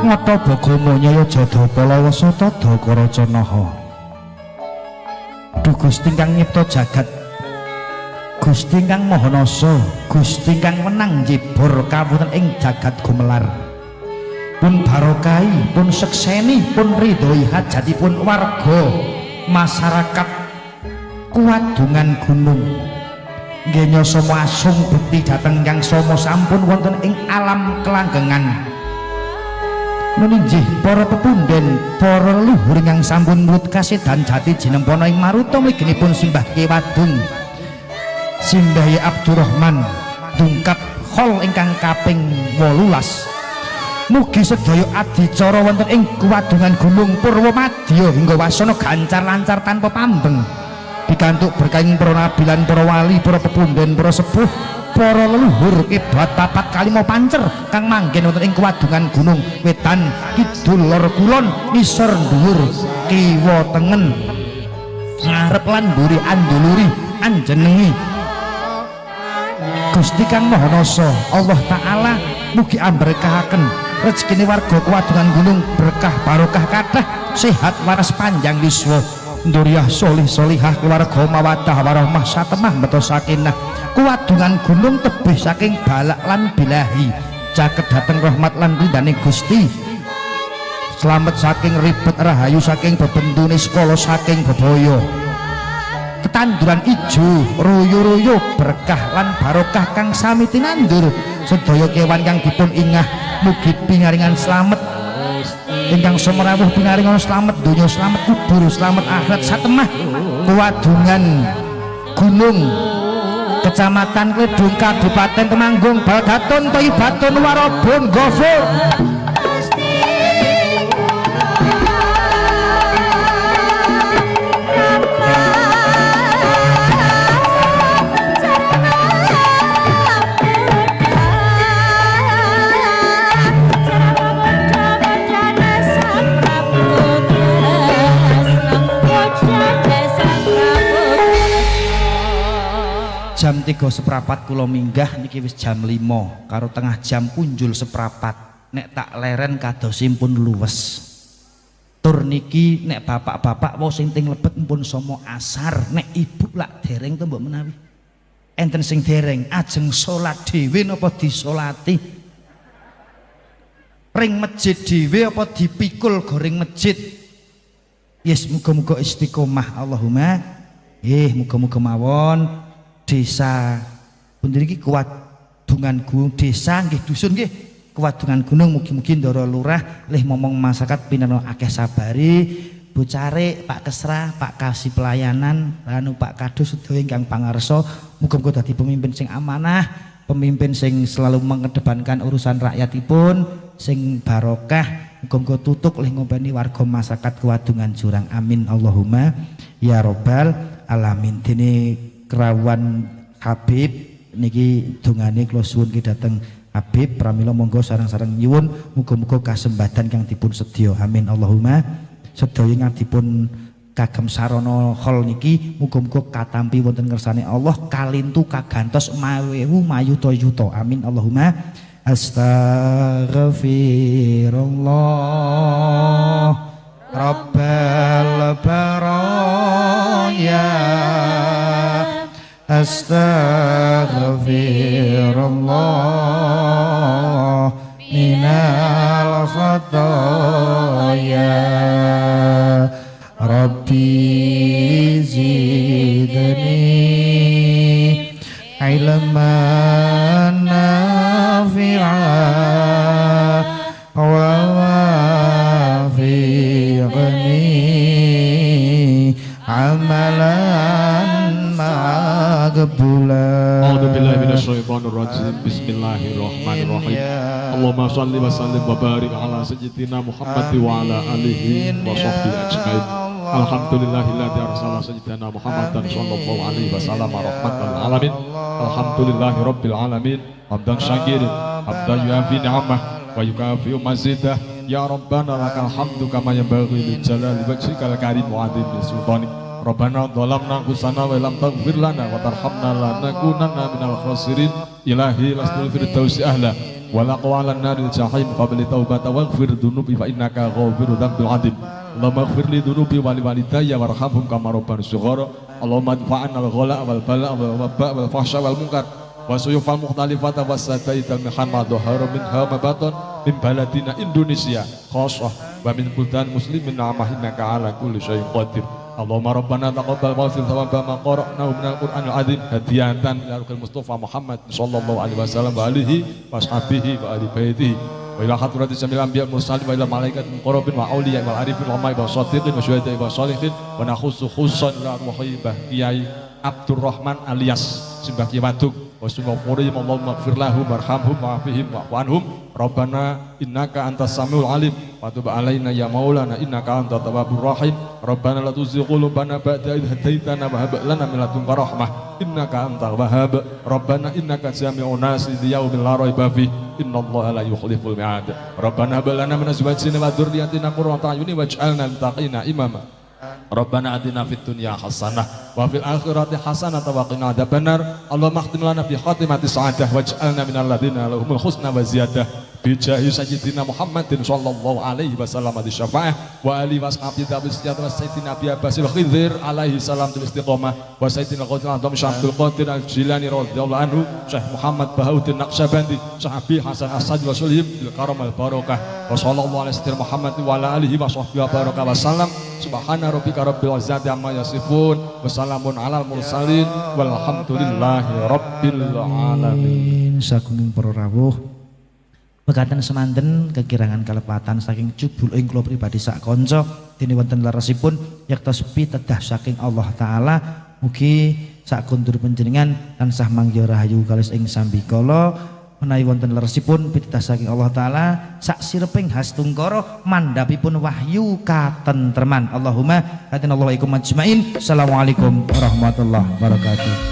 Ngata Bagamonya Jada Palawasa Tada Karacanaha. Duh Gusti kang nyipta jagat, Gusti kang maha nasa, Gusti kang menang njibur kawonten ing jagat gumelar. Pun barokahi, pun sekseni, pun ridhoi hajatipun warga masyarakat kuwadungan gunung. Nggih nyosama asung bekti dhateng kang sama sampun wonten ing alam kelanggengan. Nuninjih para pepunden, para leluhur ingkang sampun murut kasedan jati jinempana ing maruta mliginipun simbah Kewadung Simbah Abdurrahman dungkap khol ingkang kaping 18. Mugi sedaya adicara wonten ing kuwadungan Gunung Purwomadya hingga wasana gancar lancar tanpa pambeng. Pikantuk berkahing para nabi lan para wali, para pepunden, para sepuh, para leluhur kebat papat kalimo pancer kang manggen wonten ing kewadungan gunung wetan kidul lor kulon ngisor dhuwur kiwa tengen ngarep lan mburi anduluri anjenengi Gusti Kang Maha Nasa Allah Ta'ala mugi amberkahaken rezekine warga kewadungan gunung berkah barokah kathah sehat waras panjang yuswa nduriyah solih solihah keluarga mawaddah warahmah satemah beto sakinah kewadungan gunung tebih saking balak lan bilahi caket dateng rahmat lan ridane Gusti selamat saking ribet rahayu saking bebendune skala saking bebaya ketanduran ijo royo-royo berkah lan barokah kang sami tinandur sedaya kewan kang dipun ingah mugi pingaringan slamet ingkang semerawuh pingaringan slamet donya slamet kubur slamet akhirat satemah kewadungan gunung Kecamatan Kledung Kabupaten Temanggung Baldaton Thaibatun Warobon Gofur jam 3:15 kula minggah niki wis jam 5 karo tengah jam punjul seprapat nek tak leren kadosipun luwes tur niki nek bapak-bapak wau sing ting lebet pun somo asar nek ibu lak dereng to mbok menawi enten sing dereng ajeng salat dhewe napa disolati ring masjid dhewe apa dipikul goreng masjid yes muga-muga istiqomah Allahumma muga-muga mawon desa punten iki kewadungan gunung desa nggih dusun nggih kewadungan gunung mugi-mugi ndara lurah lih momong masyarakat pinana akeh sabari Bu Carik Pak Kesrah Pak Kasih Pelayanan lan Pak Kadus sedaya ingkang pangarsa muga-muga dadi pemimpin sing amanah pemimpin sing selalu mengedepankan urusan rakyatipun sing barokah muga-muga tutuk lih ngombeni warga masyarakat kewadungan jurang amin Allahumma ya robbal alamin dene kerawan Habib niki dongane kula suwun ki dateng Habib pramila monggo sareng-sareng nyuwun muga-muga kasembatan kang dipun sedya amin Allahumma sedaya ingkang dipun kagem sarana khol niki muga-muga katampi wonten ngersane Allah kalintu kagantos mawewu mayuta-yuta amin Allahumma astaghfirullah rabbal baraya astaghfirullah minal khataya rabbi zidni ilman nafi'a wa wafiqni amalan maqbulan. A'udzu billahi minasyaitonir rajim. Bismillahirrahmanirrahim. Allahumma shalli wa sallim wa barik ala sayyidina Muhammad wa ala alihi wa sahbihi ajmain. Alhamdulillahilladzi arsala sayyidina Muhammadan sallallahu alaihi wasallam rahmatan lil alamin. Alhamdulillahirabbil alamin. Hamdan syakirin, hamdan yuafi ni'amah wa yukafi mazidah. Ya Rabbana lakal hamdu kama yanbaghi li jalali wajhikal karim wa 'azimi sultanik. Rabbana dhalamna anfusana wa lam taghfir lana wa tarhamna lanakunanna minal khasirin. Ilahi lastul firdausi ahla wa laqwalan naril jahim qabli taubata waghfir dhunubi fa innaka ghafiru dzambil 'adim. Allahumma ighfir li dhunubi wa li walidayya warhamhum kama rabbana shighara. Allahumma adfa'na al-ghala wal bala wal waba wal fahsya wal munkar wa suyufal mukhtalifata was sadaita mihan ma dhahara minha ma batan min baladina Indonesia khassah wa min buldan muslimin amahinaka ala kulli syai'in qadir. Allahumma rabbana taqabbal wasil thawaba ma qara'nahu minal qur'anil azim hadiyatan ila ruhil mustafa Muhammad sallallahu alaihi wasallam wa alihi washabihi wa ali baitihi wa ila hadratis jamil anbiya mursalin wa ila malaikat muqarrabin wa auliya wal arifin wa ulama wa shadiqin wa syuhada wa shalihin wa nakhussu khussan ila muhaibah Kiai Abdurrahman alias Simbah Kiai Waduk wasmi ghafurihim Allahumma ighfir lahum warhamhum wa'afihim wa'fu anhum Rabbana innaka antas samiul alim wa tub alaina ya maulana innaka antat tawwabur rahim Rabbana la tuzigh qulubana ba'da idh hadaitana wa hab lana min ladunka rahmah innaka antal wahhab Rabbana innaka jami'un nas li yaumin la raiba fihi innallaha la yukhliful mi'ad Rabbana hab lana min azwajina wa dhurriyyatina qurrata a'yunin waj'alna lil muttaqina imama Rabbana atina fid dunya hasanah wa fil akhirati hasanah wa qina adzabannar Allahumma khtim lana bi khatimati sa'adah waj'alna minal ladzina lahumul husna wa ziyadah bi jahi sayyidina Muhammadin sallallahu alaihi wasallam di syafaah wa ali washabi tabis sejahtera sayyidina Abi Abbasil Khidir alaihi salam tul istiqomah wa sayyidina Qadir Adam Syabdul Qadir al-Jilani radhiyallahu anhu Syekh Muhammad Bahauddin Naqsyabandi Sahabi Hasan As-Sajid wa Sulhim bil karam al barakah wa sallallahu alaihi sayyidina Muhammad wa ala alihi wa sahbihi wa baraka wa sallam subhana rabbika rabbil izzati amma yasifun wa salamun alal mursalin walhamdulillahi rabbil alamin. Saking para rawuh mekaten semanten kekirangan kalepatan saking jubul ing kula pribadi sak kanca dene wonten larasipun yakta sepi tedah saking Allah taala mugi sak kondur panjenengan tansah mangya rahayu kalis ing sambikala menawi wonten larasipun pititah saking Allah taala sak sireping hastungkara mandhapipun wahyu katentreman Allahumma hatinallahu ikum ajmain. Assalamualaikum warahmatullahi wabarakatuh.